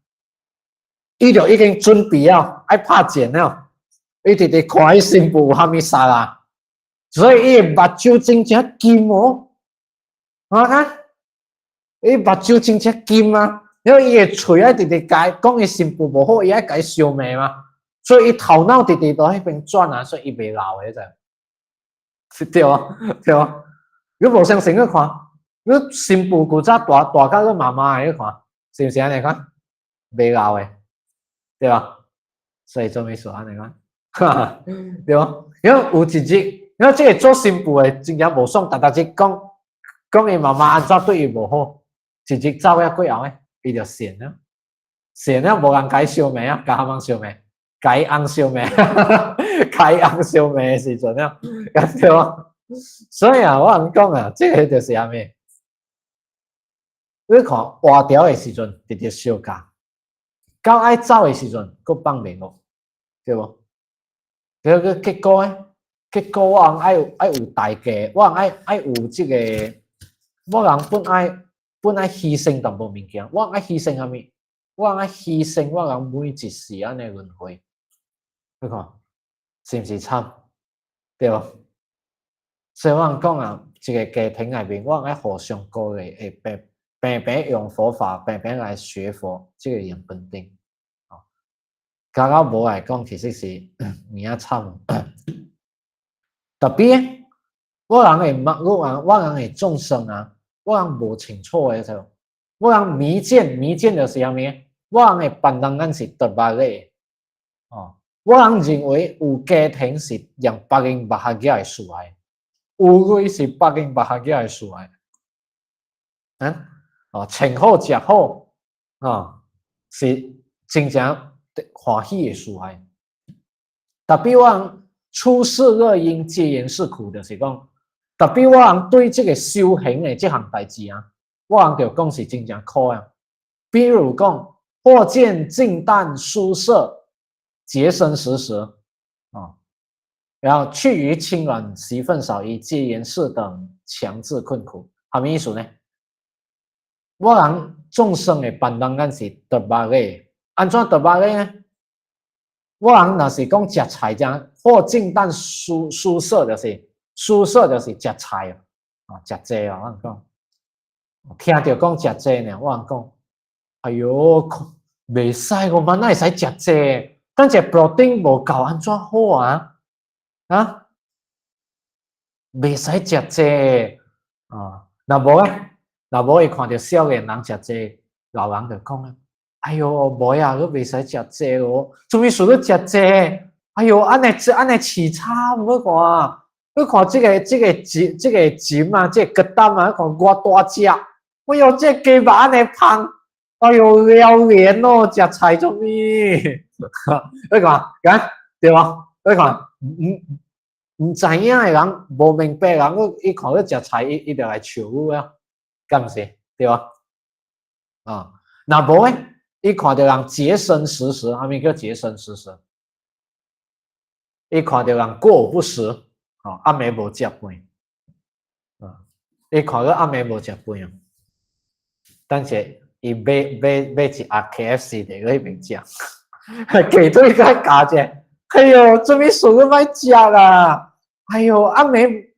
伊就已經準備了，愛拍錢了，伊直直看伊新婦有蝦米衫啊。所以伊目睭真正金哦，伊目睭真正金啊！因為伊個嘴啊直直改，講伊新婦無好，伊愛改燒眉嘛，所以伊頭腦直直都喺邊轉啊，所以伊袂老嘅啫，對啊！你無相信去看，你新婦古早大到你媽媽去看，是唔是安尼看？袂老嘅，對吧？所以做咩事安尼看？對吧？因為有一日。因為這個做新婦的真正無爽，逐日講伊媽媽安怎對伊無好，一日走了過後咧，伊就善了，無人甲伊燒眉啊，甲他們燒眉，甲伊翁燒眉，甲伊翁燒眉的時陣了，對吧？所以啊，我人講啊，這個就是啥物？你看活條的時陣直直燒價，到愛走的時陣佫放袂落，對無？結果咧？結果我人愛有代價，我人愛有這個，我人本愛犧牲淡薄物件，我人愛犧牲啥物？我人愛犧牲我人每一時安尼輪迴，你看是毋是慘？對吧？所以我人講啊，這個家庭內面，我人愛互相鼓勵，平用佛法，平來學佛，這個人肯定。剛剛無來講，其實是你要慘。特別，我人係眾生啊，我人無清楚嘅就，我人迷見就是啥物？我人係辦人咱是特別嘅，我人認為有家庭是讓別人把下嘅係事來，有位是別人把下嘅係事來，請好食好，是真正歡喜嘅事來，特別我人。出世樂因皆言是苦，就是講，特別我人對這個修行的這項代志啊，我人就講是真正苦啊。比如講，或見淨淡舒適，節生食時然後去於清軟，習分少異，戒嚴事等強制困苦，係咪意思呢？我人眾生的辦人咱是特別嘅，安怎特別嘅呢？我人若是講食菜這或淨淡舒適，就是舒適就是食菜食濟我人講，聽到講食濟呢，我人講，哎喲，袂使，我們哪會使食濟？但係 protein 無夠安怎好啊？袂使食濟若無伊看到少年人食濟，老人就講哎喲，無呀，你袂使食濟哦，做咩事你食濟？哎喲，安尼起差，你看，這個錢啊，這個擔啊，看我大隻，哎喲，這雞肉安尼胖，哎喲，撩臉哦，食菜做咩？你看，對吧？你看，唔知影嘅人，無明白人，伊看你食菜，伊就來笑你啊，敢唔是？對吧？若無咧？伊看到人節生食時，啥物叫節生食時？伊看到人過午不食，暗暝無食飯，伊看到暗暝無食飯，但是伊買一盒 KFC 嚟嗰邊食，企對個家姐，哎呦，做咩數都買食啦？哎呦，阿妹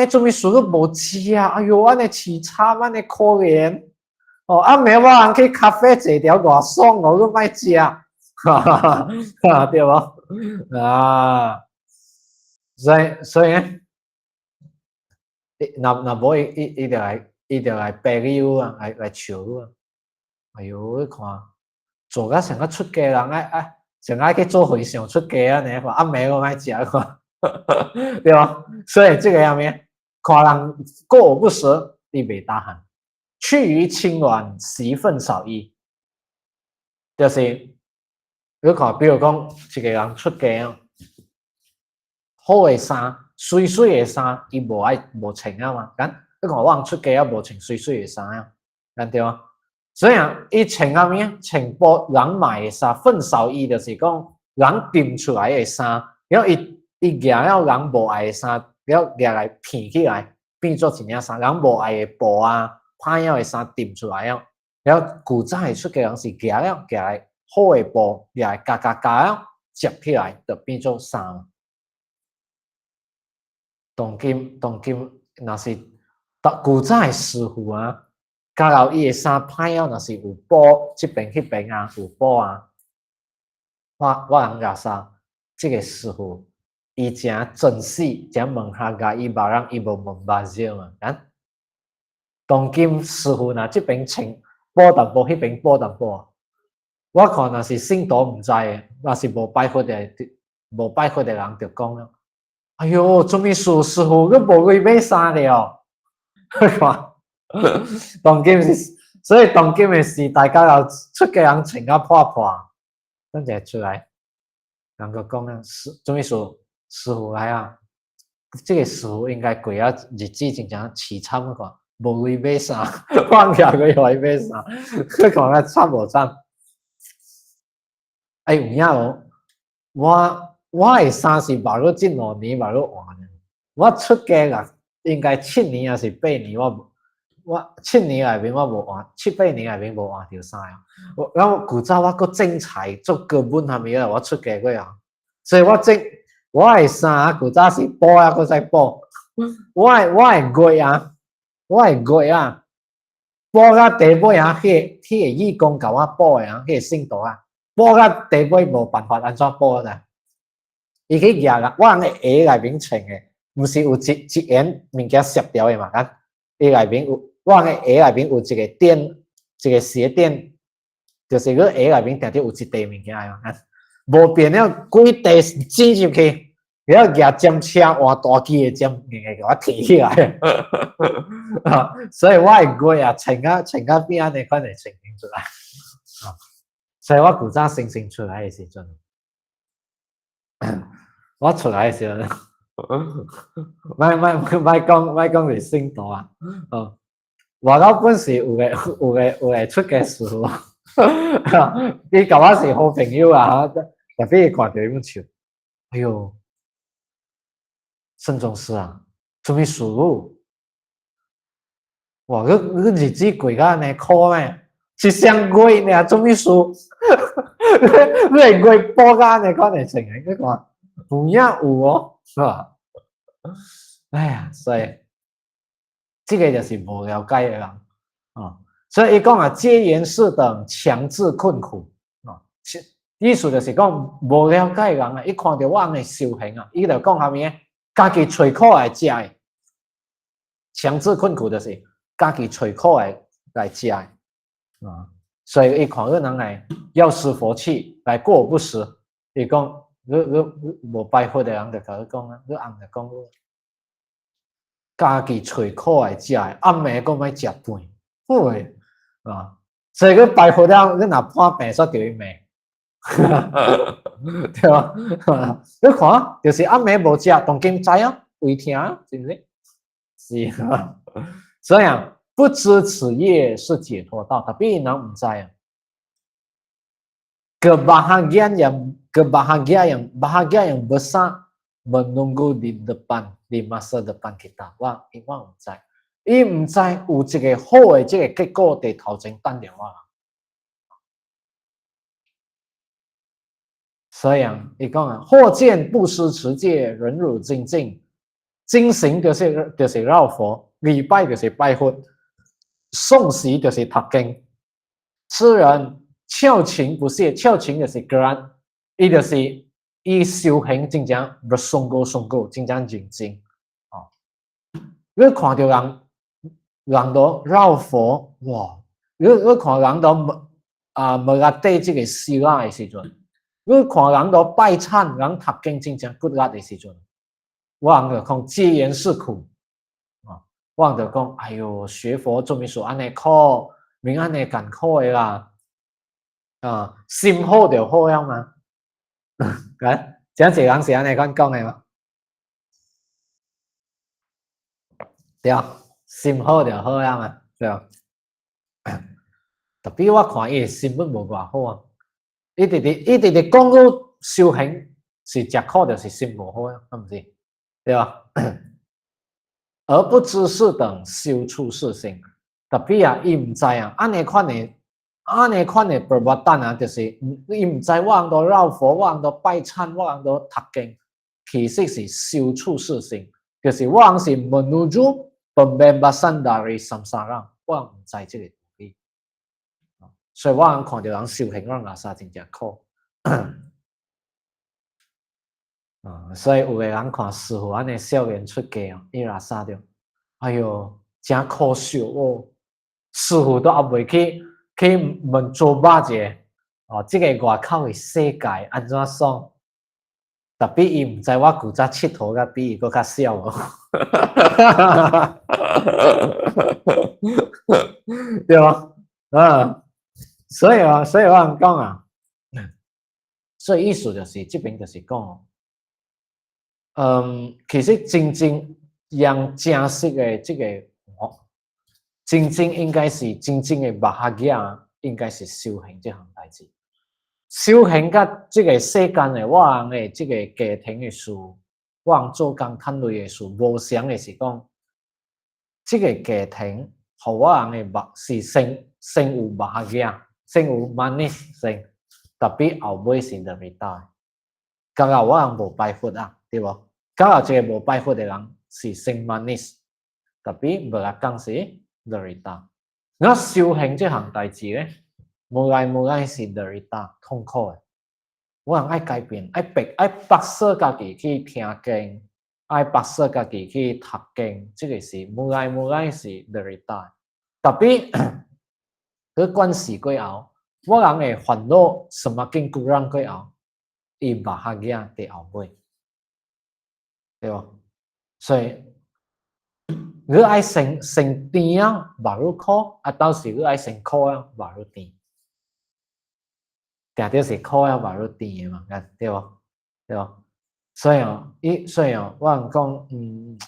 做咩數都冇食啊？哎呦，安尼凄慘，安尼可憐。哦，阿妹我人去咖啡坐條偌爽，我都買食，對無？啊，所以咧，若無伊就來白溜啊，來笑啊！哎呦，你看做甲成個出家人成愛去做和尚出家啊！你看阿妹我買食看，對吧？所以這個樣咩？看人過午不食，你袂大漢。去於清軟，媳憤少衣，就是你看，比如講一個人出家，好嘅衫、水水嘅衫，伊無穿啊嘛。咁你看我人出家無穿水水嘅衫啊，對嗎？所以伊穿啊咩？穿波人買嘅衫，憤少衣就是講人掂出來嘅衫，然後伊夾了人無愛嘅衫，然後夾來片起來，變做一件衫，人無愛嘅布啊。歹樣嘅衫掂出來啊，然後古早係出嘅人是夾來好嘅布，夾來夾接起來就變做衫。當今若是古早嘅師傅啊，夾到伊嘅衫歹樣，若是有布，這邊迄邊啊有布啊，我人甲啥？這個師傅伊真珍惜，真問下甲伊別人伊無問目睭啊。當今師傅嗱，這邊穿波淡波，迄邊波淡波。我看若是信徒唔知嘅，若是無拜佛嘅人就講啦。哎呦，做咩師傅佢無去買衫了？所以當今嘅時代，大家出嘅人穿啊破，跟住出來，人個講啦，做咩師傅來啊？這個師傅應該過啊日子真正凄慘個。無去買衫，放假佢又去買衫，佢講得慘無慘？有影哦，我嘅衫是買咗真5年買咗換嘅，我出家啦，應該7年還是8年，我7年內面我無換，7、8年內面無換條衫啊。然後古早我個精彩做根本係咪啊？我出家嗰樣，所以我嘅衫古早是補啊，佢再補，我係貴啊。我係貴啊，補到地尾啊，迄個義工甲我補嘅啊，迄個信徒啊，補到地尾無辦法安怎補啦？伊去夾啦，我人個鞋內面穿嘅，唔是有一沿物件攝條嘅嘛？啊，伊內面有，我人個鞋內面有一個墊，一個鞋墊，就是個鞋內面定定有一塊物件啊，無變了幾塊擠入去。不要夾針車換大機嘅針，硬個我提起來。所以我係貴啊，穿到邊安尼款嚟呈現出來。所以我古早生出來嘅時陣，我出來嘅時陣，咪講嚟升度啊。我到本時有個出嘅時候，你甲我是好朋友啊，特別看到咁笑，哎呦！聖宗師啊，做咩輸入？哇！佢日子過到安尼苦咩？一雙月呢，做咩輸？你係月波到安尼款嚟成嘅，你看有影有哦，是吧？哎呀，所以這個就是無了解嘅人啊。所以伊講啊，戒嚴士等強制困苦啊，意思就是講無了解嘅人啊，一看到我嘅修行啊，伊就講下面。家己隨苦來食嘅，強制困苦就是家己隨苦來食嘅啊。所以伊看個人嚟要施佛器來過午不食，伊講你無拜佛嘅人就甲佢講啊，你暗就講家己隨苦來食嘅，暗暝講買食飯，會啊。所以佢拜佛了，你若破病煞就要命。對吧？你看，就是暗暝無食，當今知啊，胃疼，是不是？是啊，所以啊，不知此業是解脫道，特別人唔知啊。Kebahagiaan yang besar menunggu di masa depan kita。我唔知，伊唔知有一个好的这个结果伫头前等着我。所以啊，伊讲啊，或见不思持戒，忍辱精进，精行就是绕佛，礼拜就是拜佛，诵习就是读经，此人翘情不懈，翘情就是干，伊就是伊修行真正不松过，真正认真哦。你看到人都绕佛哇，你看人都无阿对这个修啊的时阵。你看人都拜忏，人读经真正骨力的时阵，我人就讲戒严是苦啊！我人就讲，哎呦，学佛做咩说安尼苦，明安尼艰苦的啦啊！心好就好了嘛，啊，真侪人是安尼讲的嘛，对啊，心好就好了嘛，对啊。特别我看伊心本无偌好啊，伊直直讲到修行是食苦，就是心无好啊，是毋是？对吧？而不知是等修处世性，特别啊，伊唔知啊，安尼款的不不但啊，就是伊唔知我人都绕佛，我人都拜忏，我人都读经，其實是修處世性，就是我人是menuju pembebasan dari samsara，我人唔知這個道理，所以我人看到人修行，我人拉薩真正苦。所以有个人看師傅安尼少年出家哦，伊拉薩着，哎呦，真可惜哦！師傅都還未去問做巴者哦，這個外口的世界安怎爽？特別伊唔知我古早佚佗甲比伊佫較少哦，對吧？所以我人講啊，所以意思就是這邊就是講。其實真正讓正式的這個真正應該是真正的目下嘢，應該是修行這項代志。修行甲這個世間的我人的這個家庭的事，我人做工賺累的事，無相的是講，這個家庭和我人的目是先有目下嘢，先有 manis 先，特別後尾是得未大。剛剛我人無拜佛啊，對無？剛好這個無拜佛的人是先 manis，特別無來講是 derita。那修行這項代志咧，無愛是 derita 痛苦嘅。我人愛改變，愛迫使家己去聽經，愛迫使家己去讀經，這個是無愛是 derita。特別佢關係過後，我人嘅煩惱什麼經過人過後，伊目下嘢佇後尾。對吧？所以你愛先甜啊，巴如苦啊，到時你愛先苦啊，巴如甜，定定是苦啊，巴如甜嘅嘛，對吧？對吧？所以我人講，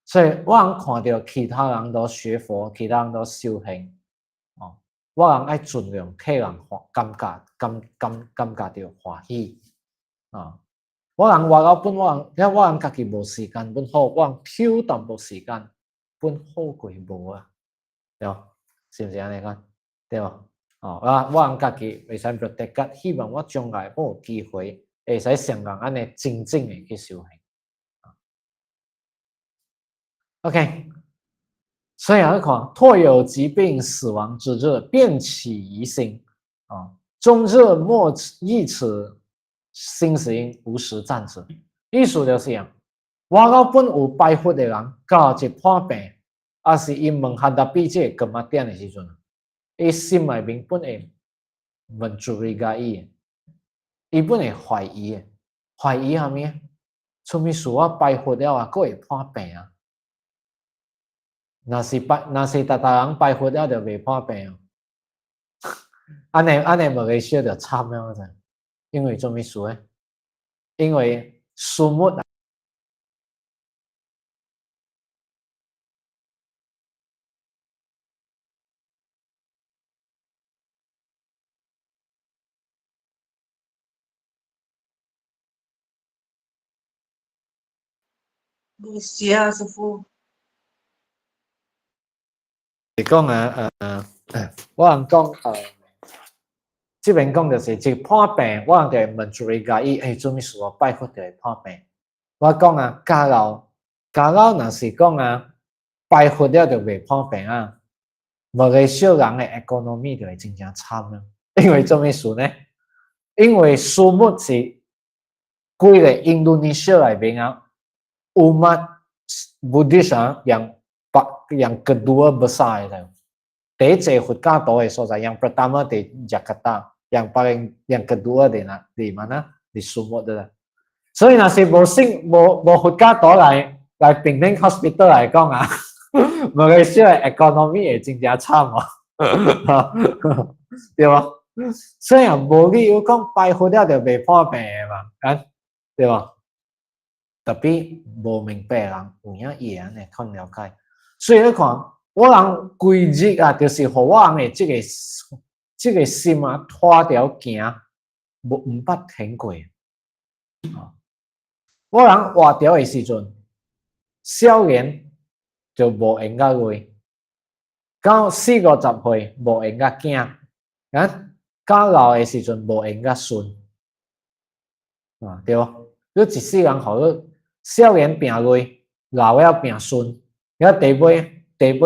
所以我人看到其他人都學佛，其他人都修行，哦，我人愛盡量替人感覺到歡喜啊。我人話到本我人家己無時間本好，我人抽淡薄時間本好過無啊，對吧？是唔是安尼講？對吧？我人家己會使 protect，希望我將來我有機會會使像人安尼真正嘅去修行。OK， 所以你看，倘有疾病死亡之日，便起疑心啊，終日莫憶此心行無實戰者。意思就是啊，我到本有拜佛的人，到一破病，還是伊問下特別這個幹點的時陣，伊心內面本會問主意個伊，伊本會懷疑嘅，懷疑下面，出面說我拜佛了啊，佫會破病啊？那是大人拜佛了就袂破病哦，安尼無會說就慘了噻，因為做咩事咧？因為數目啊。不是啊，師傅。是講我人講這邊講就是一破病，我人就問主人家伊，做咩事我拜佛就會破病。我講假如若是講拜佛了就袂破病啊，某個小人的 economy 就會真正慘啊。因為做咩事呢？因為數目是規個印度尼西亞裏邊umat Buddhis yang kedua besar itu. 第一隻佛教徒的所在 yang pertama di Jakarta, yang kedua di mana? Di Sumut 的。所以若是無佛教徒來平頂 hospital 來講某個小的 economy 會真正慘對吧？雖然無理由講拜佛了就袂破病的嘛，對吧？特別無明白人有影會安尼看了解，所以你看我人規日就是互我人的這個心拖條行，唔捌停過。我人活條的時陣，少年就無閒甲累，到40-50歲無閒甲驚，到老的時陣無閒甲順，對吧？你一世人互你少年拼累，老了拼順，然後第尾累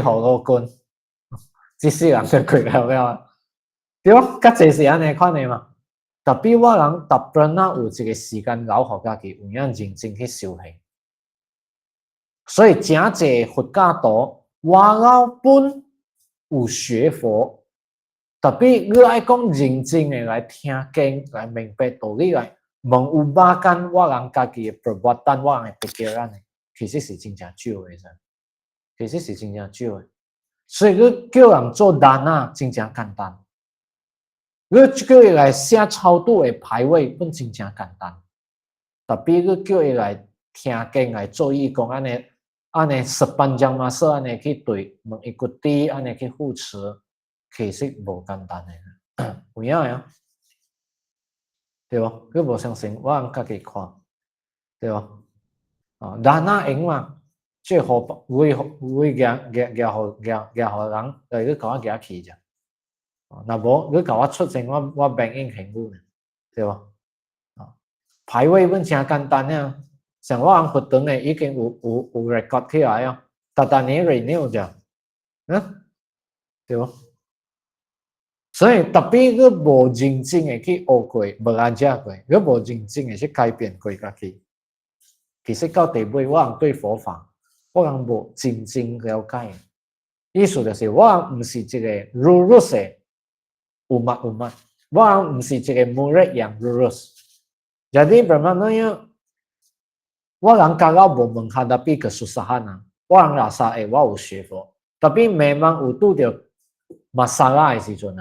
互老棍，一世人就過了，對吧？較濟是安尼款的嘛。特別我人特別有一個時間留互家己，有影認真去修行。所以真濟佛教徒，我老本有學佛，特別你愛講認真的來聽經，來明白道理，來問有巴間我人家己的perbuatan，我人的pikiran，其實是真正少的，其實是真正少的。所以你叫人做dana真正簡單。你叫伊來寫超度的牌位，本真正簡單。特別你叫伊來聽經來做義工，安尼sepanjang masa安尼去對mengikuti，安尼去扶持，其實無簡單的，有影啊？對吧？你無相信，我人家己看，對吧？dana 用嘛，最好會夾互人，你甲我夾去啫。若無你甲我出錢，我bank in 現金，對吧？排位本真簡單呀，像我人佛堂呢已經有 record 起來啊，逐年 renew 啫，對吧？所以特別你無認真的去學過，無安怎過，你無認真的去改變過家己，其實到底尾我人對佛法，我人無真正了解，意思就是我人唔是一個 lurus 的。umat， 我人唔是一個 murid yang lurus。Jadi bermaknanya， 我人剛剛無menghadapi kesusahan， 我人rasa我有學佛，tapi memang有拄到masalah的時陣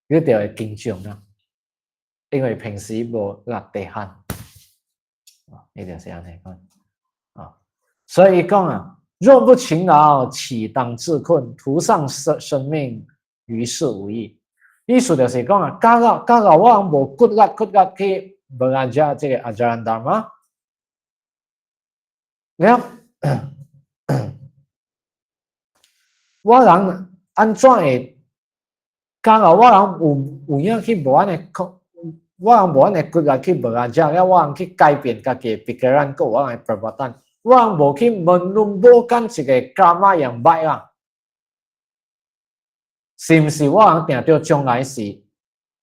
你就會緊張因為平時無落地漢，呢就是安尼講所以講若不勤勞，豈當自困？徒喪生命，於事無益。意思就是講假如我人無骨力去belajar這個 ajaran dharma， 我人安怎會？假如我人有影去無安尼，我人無安尼骨力去belajar，我人去改變家己的 pikiran， 個我人的 perbuatan， 我人無去menumbuhkan一個 karma yang baik lah。是唔是我人定到將來是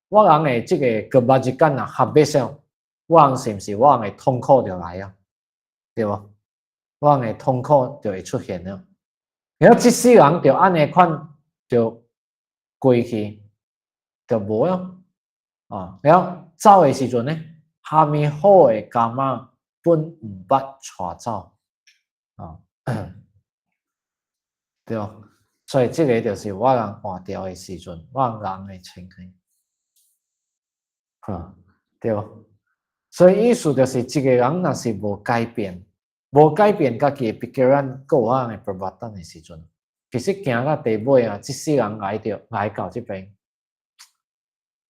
我人的這個kebajikan habis，我人是唔是我人的痛苦就來啊？對吧？我人的痛苦就會出現了。然後這世人就安尼款就過去就無了然後走的時陣呢，還沒好的karma本唔捌帶走對吧？所以這個就是我人換掉的時陣，我人的情形，對吧？所以意思就是這個人若是無改變家己的 pikiran， 個我人的 perbuatan 的時陣，其實行到地尾這世人來到這邊，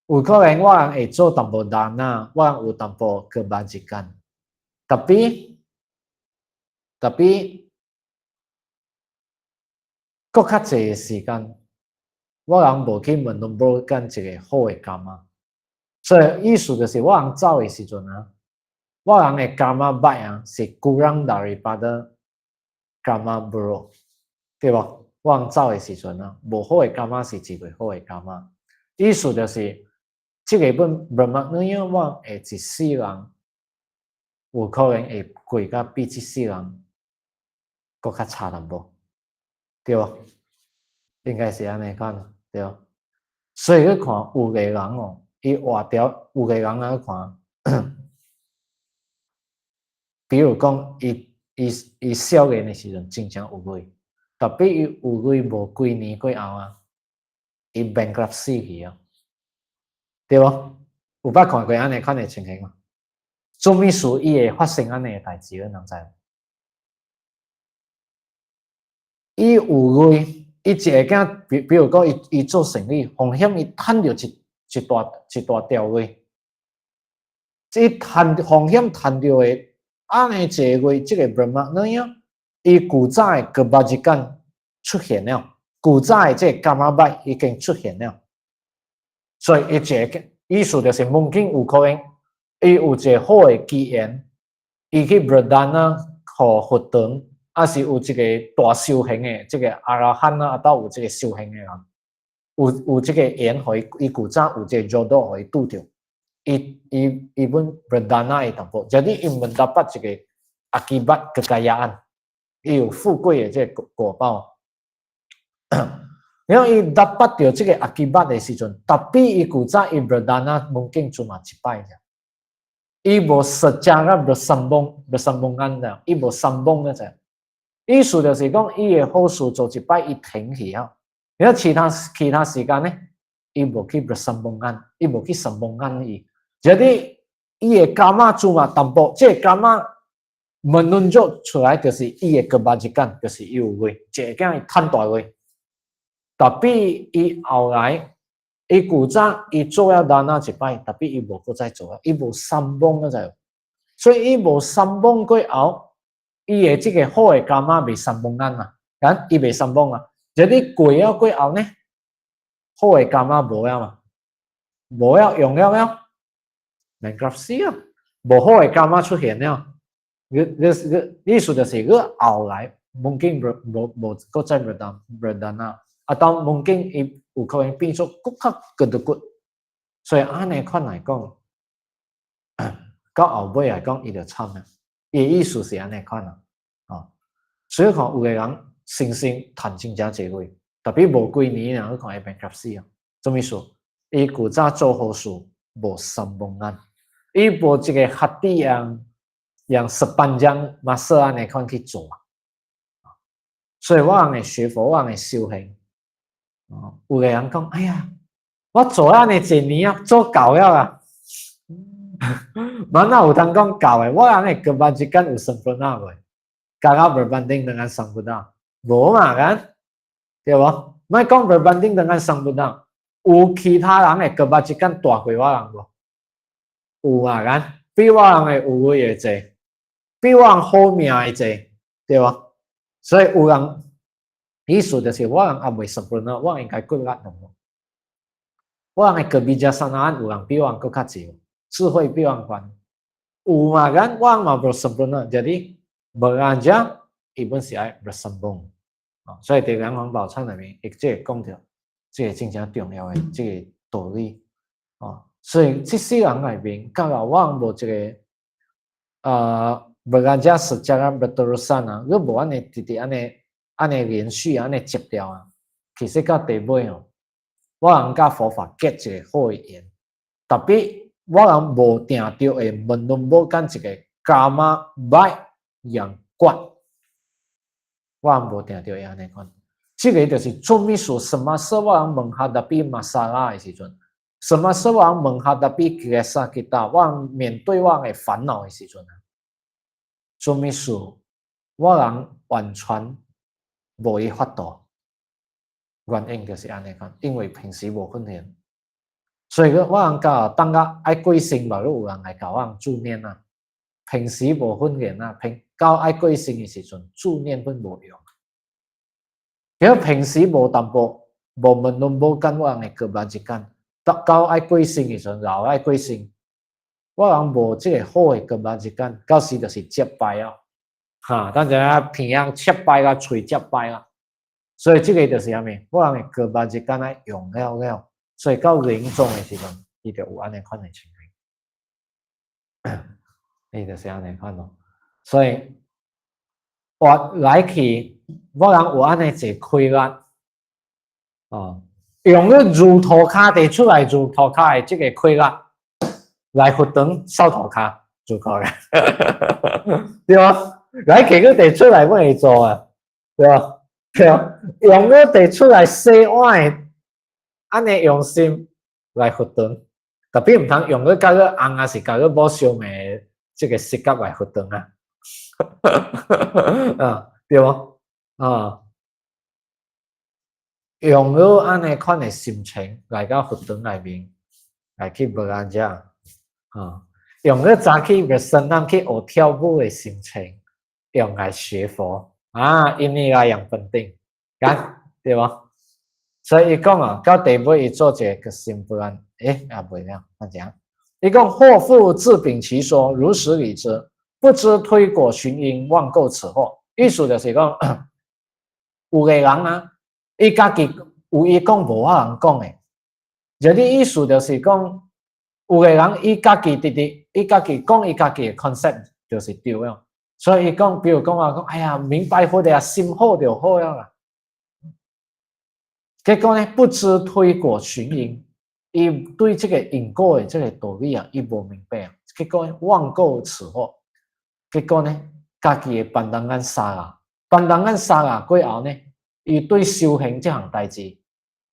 有可能我人會做淡薄dana，我人有淡薄kebajikan，tapi 更較濟嘅時間，我人無去問攏無揀一個好嘅柑仔，所以意思就是我人走嘅時陣啊，我人嘅柑仔擺啊是kurang daripada柑仔buruk，對無？我人走嘅時陣啊，無好嘅柑仔是一個好嘅柑仔，意思就是這個本bermakna我會一世人有可能會過甲比一世人更較差淡薄，對無？應該是安尼看，對。所以去看有個人哦，伊活條有個人啊看，比如講伊少年嘅時陣真正有錢，特別伊有錢無幾年過後啊，伊 bankruptcy 去啊，對無？有捌看過安尼款嘅情形啊？做咩事伊會發生安尼嘅代志，你知？伊有錢。伊一個囝，比如講，伊做生意，風險伊趁到一大條位，即風險趁到嘅，安尼一個月，即個 bermakna，伊古早嘅kebajikan出現了，古早嘅即個柑仔擺已經出現了，所以伊一個意思就是mungkin有可能，伊有一個好嘅機緣，伊去 berdana 互佛堂。啊是有一個大修行嘅，這個阿拉漢啊，到有這個修行嘅人，有這個緣，互伊古早有這個jodoh互伊拄着，伊本 berdana 嘅淡薄，jadi 伊唔dapat 這個 akibat kekayaan，伊有富貴嘅這個果報。然後伊 dapat 到這個 akibat 嘅時陣，特別伊古早伊 berdana mungkin cuma 一擺啫，伊無secara bersambungan 嘅，伊無sambung 嘅啫。意思就是講，伊嘅好事做一擺，伊停去啊。然後其他時間咧，伊無去 bersambungan，伊無去 sambungan伊。jadi 伊嘅柑仔做嘛淡薄，即係柑仔menunjuk出來就是伊嘅kebajikan，就是伊有錢，即係講伊趁大錢。特別伊後來，伊古早伊做了單一擺，特別伊無擱再做啊，伊無 sambung 嗰陣，所以伊無 sambung 過後。伊嘅即個好嘅柑仔未sambungan啊，咁伊未sambung啊，就啲貴了過後呢，好嘅柑仔無了嘛，無了用了 bankruptcy 啊，無好嘅柑仔出現了，意思就是佢後來mungkin無擱再 berdana，啊到mungkin伊有可能變做更較good，所以安尼款來講，到後尾來講伊就慘啦。伊意思是安尼款啊，所以看有個人生趁真正濟錢，特別無幾年啊，去看伊 bankruptcy 啊，做咩事？伊古早做好事無sambungan，伊無一個hati yang sepanjang masa安尼款去做啊，所以我人嘅學佛，我人嘅修行，有個人講，哎呀，我做安尼一年啊，做夠了啊。Mana有通講教嘅，我人嘅kebajikan有sempurna嘅，剛剛 berbanding dengan sempurna，無嘛kan，對無？唔係講 berbanding dengan sempurna，有其他人嘅kebajikan大過我人無？有嘛kan，比我人嘅有嘅濟，比我人好命嘅濟，對無？所以有人意思就是我人也未sempurna，我應該更加濃，我人嘅kebijaksanaan有人比我人更加濟。智慧比我寬，有嘛kan，我嘛無sempurna，jadi belajar ibu是愛 bersambung，所以喺陽光寶倉裏面，亦即係講到，即係真正重要嘅即個道理，所以這世人裏面，假如我無一個belajar secara berterusan啊，如果無安尼直直安尼連續安尼接掉啊，其實到底尾哦，我人甲佛法結一個好嘅緣，特別。我人無定到誒問攏無揀一個柑仔擺樣關，我人無定到誒安尼款。這個就是做咩事？什麼事我人問下特別masalah嘅時陣，什麼事我人問下特別kisah kita，我人面對我嘅煩惱嘅時陣，做咩事？我人完全無伊法度，原因就是安尼款，因為平時無訓練。所以我人教當個愛貴姓嘛，有人來教我人助念啊。平時無訓練啊，教愛貴姓嘅時陣，助念本無用。佢平時無淡薄，無問攏無緊，我人會過萬一間，到愛過身嘅時陣，老愛過身，我人無即個好嘅過萬一間，到時就是接拜啊，哈，等陣啊鼻樣切拜啊，喙接拜啊，所以即個就是啥物，我人會過萬一間啊用了，所以到臨終嘅時陣，伊就有安尼款嘅情形，伊就是安尼款咯，所以我來去，我人有安尼一個規律。用個如塗骹地出來如塗骹的這個規律來活動掃塗骹就可以，對吧？來給個地出來乜嘢做啊？對吧？對吧？用個地出來洗碗，安尼用心來活動，特別唔通用個加個紅啊，是加個冇燒味這個色格來活動啊，對吧？用咗安尼款嘅心情來到活動內面，來去無人遮，用咗早起嘅聖誕去學跳舞嘅心情，用來學佛因為來用本定，對吧？所以伊講啊，到第尾伊做一個心不安，袂了，我講，伊講禍福自秉其說，如實理之，不知推果尋因，妄構此禍。意思就是講，有個人啊。伊家己有伊講無法人講誒，就啲意思就是講，有個人伊家己伊家己講伊家己嘅 concept 就是對嘅，所以伊講，比如講話講，哎呀，明白好啲啊，心好就好啦。結果呢，不知推果尋因，伊對這個因果嘅這個道理啊，伊無明白啊，結果妄構此禍，結果呢，家己嘅辦人間殺過後呢？伊對修行這項代志，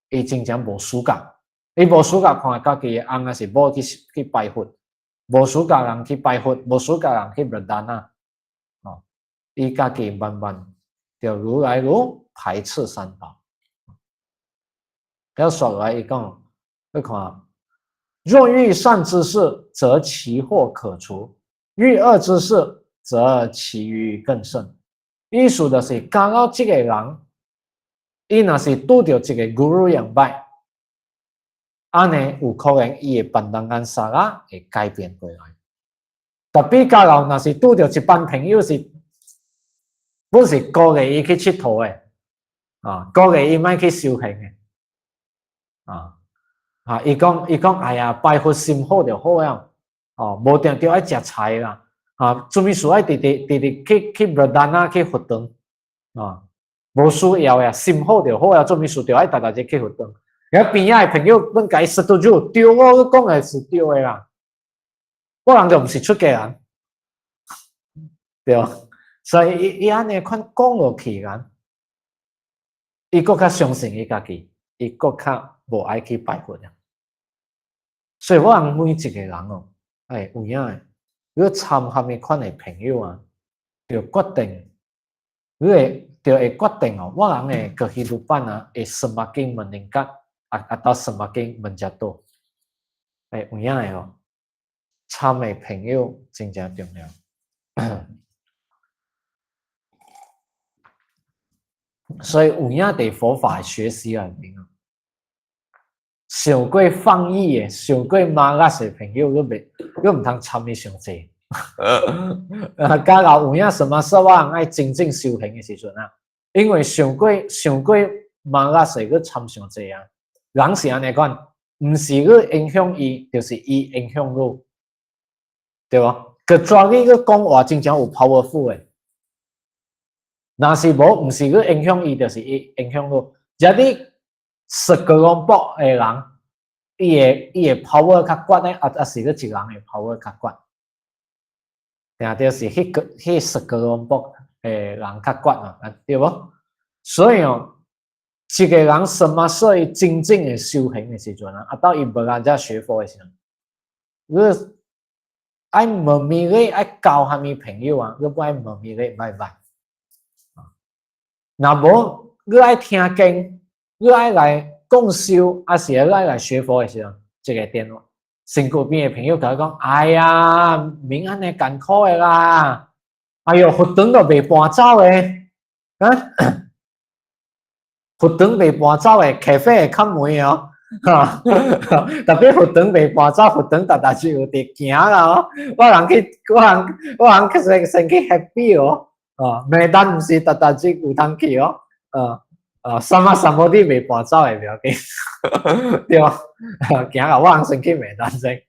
伊真正無暑假，伊無暑假看家己嘅翁啊是某去拜佛，無暑假人去拜佛，無暑假人去佛壇啊，伊家己慢慢就愈來愈排斥三寶。要說來伊講，你看，若遇善之事，則其禍可除；遇惡之事，則其餘更甚。意思就是講到這個人。伊若是拄到一個 guru 樣歹，安尼有可能伊會辦人間殺啊，會改變過來。特別假如若是拄到一班朋友是，本是鼓勵伊去佚佗誒，鼓勵伊莫去修行誒，伊講，哎呀，拜佛心好就好啊，無定定愛食菜啦，做咩事愛直去佛壇啊去活動，無需要呀，心好就好啊，做咩事就愛大家去活動。然後邊仔嘅朋友問解釋到就對我講嘅是對嘅啦，我人就唔是出家人，對吧？所以伊安尼款講落去啊，伊更加相信伊家己，伊更加無愛去拜佛啊。所以我人每一個人哦，有影嘅，如果參合嘅款嘅朋友啊，就決定，就會決定哦，我人嘅個希魯班啊，會semakin meningkat atau semakin menjatuh，有影嘅哦，參嘅朋友真正重要。所以有影佇佛法學習裏面，想過放逸嘅、想過馬拉嘅朋友，都唔通參與上濟。假如有影什麼事，我人愛真正修行嘅時陣啊，因為想過馬拉嘅去參上濟啊，人是安尼講，唔是去影響伊，就是伊影響你，對吧？佢抓你個講話真正有 powerful 嘅。若是無，唔是去影響伊，就是伊影響你。假如10個人搏嘅人，伊嘅 power 較懸咧，是去一人嘅 power 較懸。定就是迄10個人搏嘅人較懸啊，對無？所以哦，一個人什麼所以真正嘅修行嘅時陣啊，到伊無人家學佛嘅時陣，你愛問咪咧，愛交下面朋友啊，你不愛問咪咧，拜拜。若無你愛聽經，你愛來共修，還是來學佛的時候，這個電話，身邊嘅朋友同佢講：哎呀，明安尼艱苦嘅啦，哎喲，活動都未搬走嘅，佛堂未搬走的咖啡会较霉哦，哈，特别佛堂未搬走，佛堂大就有伫行啦哦。我人去先去 happy 哦，每单唔是大只有通去哦，什么啲未搬走的不要紧，对啊，行啊，我人先去每单先，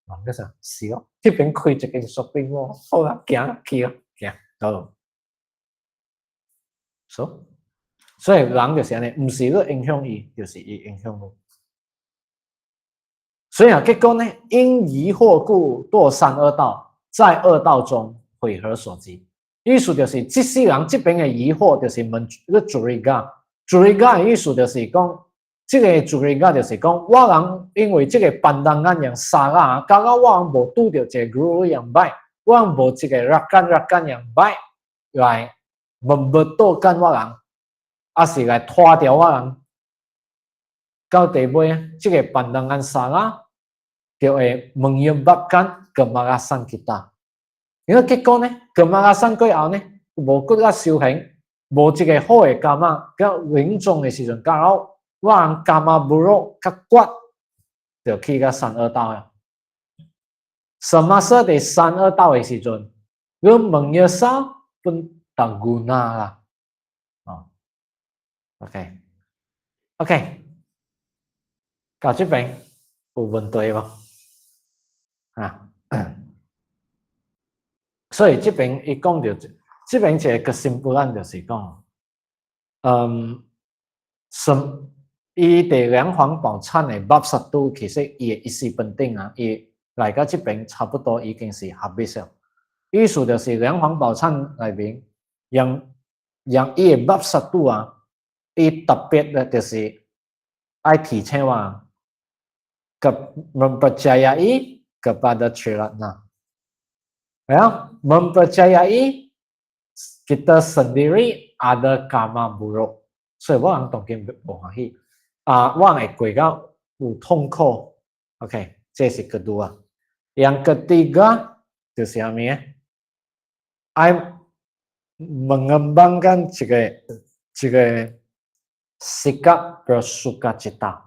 我想是哦，这边开一间 shopping mall，好啊，行去哦，行到。所以人就是安尼，唔是你影響伊，就是伊影響你。所以啊，結果呢，因疑惑故墮三惡道，在惡道中悔何所及？意思就是，這世人這邊嘅疑惑，就是問個主人家嘅意思就是講，這個主人家就是講，我人因為這個bandang眼樣沙啊，剛剛我人無拄到一個 guru 樣歹，我人無一個rakan 樣歹來問倒干我人。啊是來拖掉我人，到底尾這個bandang眼沙啊，就會menyebatkan kemarasan kita。因為結果呢 ，kemarasan 過後呢，無骨啊修行，無一個好嘅感覺，較嚴重嘅時陣，到我人感覺不弱較骨，就去個三惡道啊。什麼是第三惡道嘅時陣？你menyesal pun tak guna lah。OK， 到這邊有問題嗎？所以這邊一講到，這邊一個kesimpulan就是講，伊哋兩皇寶懺嘅bab satu其實伊isi penting啊，伊來到這邊差不多已經是habis了。意思就是兩皇寶懺裏邊，讓伊嘅bab satu啊。伊特別的就是愛提醒我mempercayai kepada Triratna. Ya, mempercayai kita sendiri ada karma buruk. 所以我人當見無歡喜，我會過到有痛苦。OK， 這是kedua。Yang ketiga就是什麼？愛 mengembangkan 這個sikap bersukacita，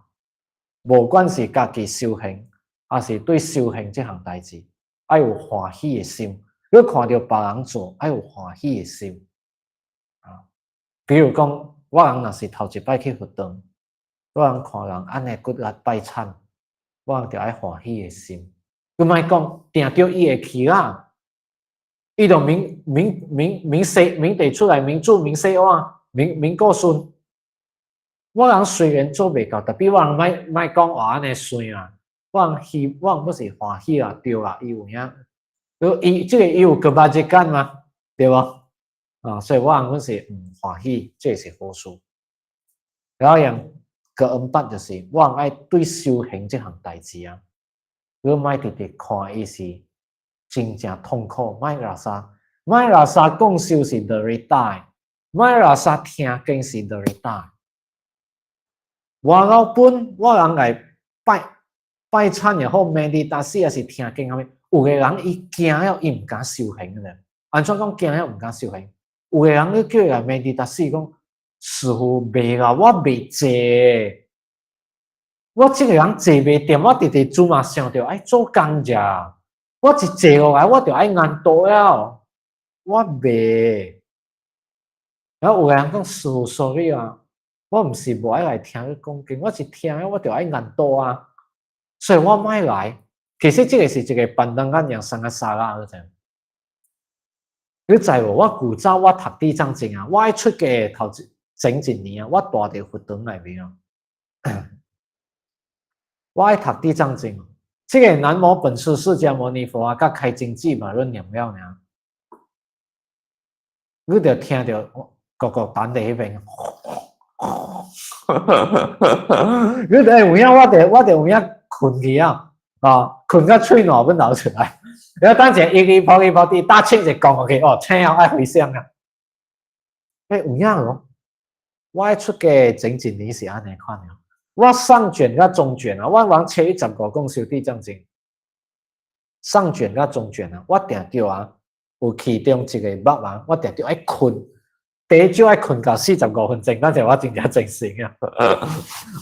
無關是家己修行，還是對修行這項代志，要有歡喜的心。你看到別人做，要有歡喜的心。比如講，我人若是頭一擺去佛堂，我人看人安尼骨力拜懺，我人就愛歡喜的心。佢咪講定到伊會去啦，伊就明地出來，明住明西哇，明過順。我人雖然做未到，特別我人莫講話安尼算啊，我人不是歡喜啊，對啦，伊有影，伊這個伊有kebajikan嘛，對吧？所以我人不是唔歡喜，這是好事。然後樣keempat就是我人愛對修行這項代志啊，你莫直直看伊是真正痛苦，莫拉沙講修是derita，莫拉沙聽經是derita。我老本我人來拜懺也好，meditasi也是聽經咁樣。有個人伊驚了，伊唔敢修行嘅咧。安怎講驚了唔敢修行？有個人你叫伊來 meditasi 講，師傅未啦，我未坐。我這個人坐未掂，我直直做嘛想着愛做工咋。我一坐落來，我就愛硬倒了，我未。然後有個人講師傅 sorry 啊。我唔是無愛來聽佢講經，我是聽我就愛硬倒啊，所以我買來。其實這個是一個bandang眼樣生嘅沙拉嗰陣。你知無？我古早我讀地藏經啊，我愛出嘅頭整一年啊，我住喺佛堂內面啊，我愛讀地藏經。這個南無本師釋迦牟尼佛啊，甲開經偈嘛，你念了呢，你就聽到個等喺邊。你哋有影我哋有影困去啊！困到嘴暖不流出來。然後當時一泡啲大清就講 OK， 聽了愛回聲啊！有影咯，我愛出嘅整一年是安尼看嘅。我上卷甲中卷啊，我往前10個講修地藏經，上卷甲中卷啊，我定着啊，有其中一個目啊，我定着愛困。第一朝愛困到45分鐘，但是我真正精神啊！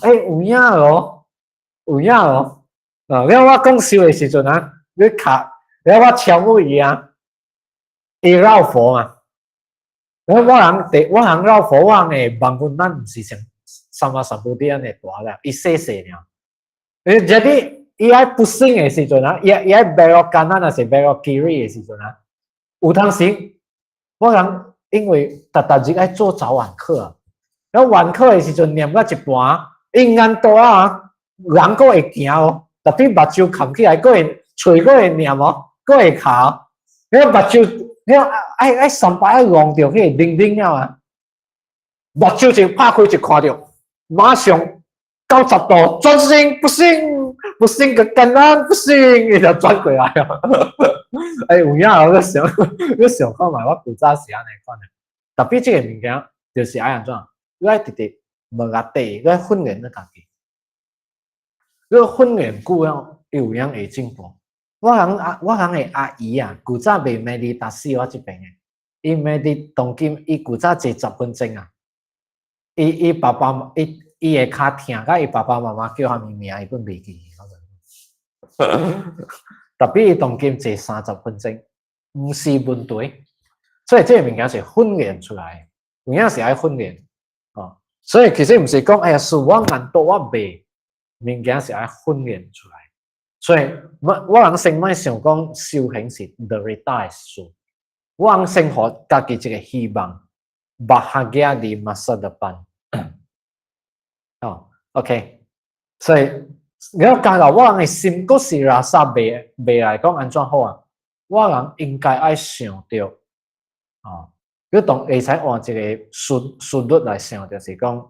有影咯，有影咯。然後我講笑嘅時陣啊，你卡，然後我敲木魚啊，伊繞佛嘛。我人繞佛，我嘅辦公單唔是成3-4點嘅大啦，伊細細爾。jadi 伊愛不醒嘅時陣啊，伊愛背落艱難，還是背落 kiri 嘅時陣啊，有當時我人因為日愛做早晚課啊，然後晚課嘅時陣念到一半，伊眼大啊，人佫會驚哦，特別目睭冚起來，佫會嘴佫會念哦，佫會哭，然後目睭，然後愛三擺愛望到迄個鈴鈴了啊，目睭就拍開就看到，馬上90度轉身，不行個艱難，不行，伊就轉過來了。有影我想看埋，我古早時安尼看的。特別這個物件就是愛安怎，你愛直直無壓地，你愛訓練你家己。你訓練久了，有影會進步。我人嘅阿姨啊，古早未meditasi我這邊嘅，伊medit當今伊古早坐10分鐘啊，伊爸爸伊會較疼，甲伊爸爸媽媽叫佢名，伊都袂記。特別伊當今坐30分鐘，唔是問題。所以這個物件是訓練出來，有影是愛訓練哦。所以其實唔是講，哎呀，是我眼多我袂，物件是愛訓練出來。所以我人先莫想講修行是 derita 數，我人先學家己一個希望 bahagia di masa depan 哦 ，OK。所以你要講到我人嘅心嗰時rasa未來講安怎好啊？我人應該愛想到。哦，佢當會使換一個順律來想，就是講，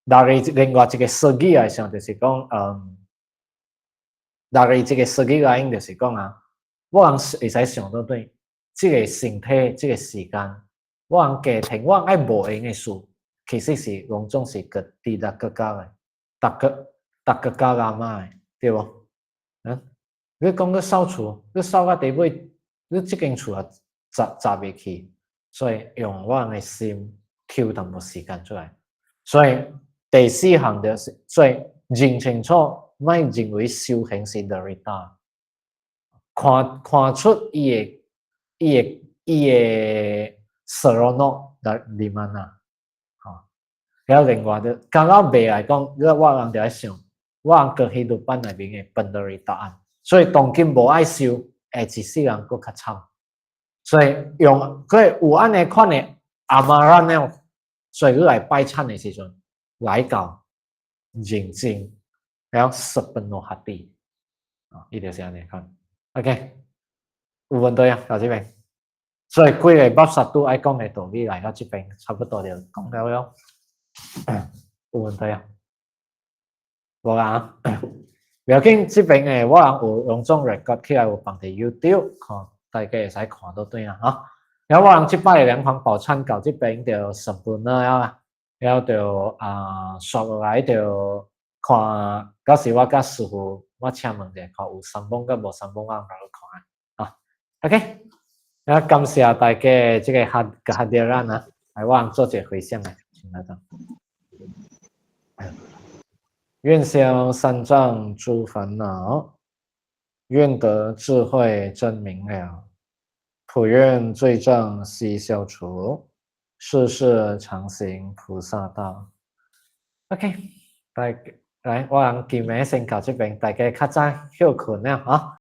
另外一個設計來想，就是講，這個設計來應就是講啊，我人會使想到對，這個身體，這個時間，我人家庭，我人愛無用嘅事，其實是攏總是個滴答個教嘅，逐個教阿媽嘅，對無？你講個掃厝，你掃到底尾，你這間厝啊，砸未去。所以用我嘅心抽淡薄時間出來，所以第4項就是所以認清楚，莫認為修行是 derita， 看出伊嘅 seronok di mana， 然後另外的，剛剛未來講，我人就喺想，我人個hidupan內面嘅 penderitaan， 所以當今無愛修，會一世人佫較慘。所以用佢有安尼款嘅阿媽蘭呢，所以佢嚟拜餐嘅時陣來到認真，然後sepenuh hati，呢條是安尼看 ，OK， 有問題啊？到這邊，所以幾個bab 1愛講嘅道理嚟到這邊，差不多就講了咯。有問題啊？冇啊？唔要緊，這邊嘅我有用種 record 起來，有放喺 YouTube 看。大家會使看到對啊，嚇！然後我人即擺嘅兩環保參考，這邊就10分啦，然後就刷落來就看，到時我甲師傅我請問者，看有3本甲無3本，我來看啊。OK， 然後感謝大家這個哈迪蘭啊，係我人做一個回向嘅，請來等。願消三障諸煩惱。願得智慧真明了，普願罪障悉消除，世世常行菩薩道。OK， 來，我人見面先到這邊，大家較早休困了啊。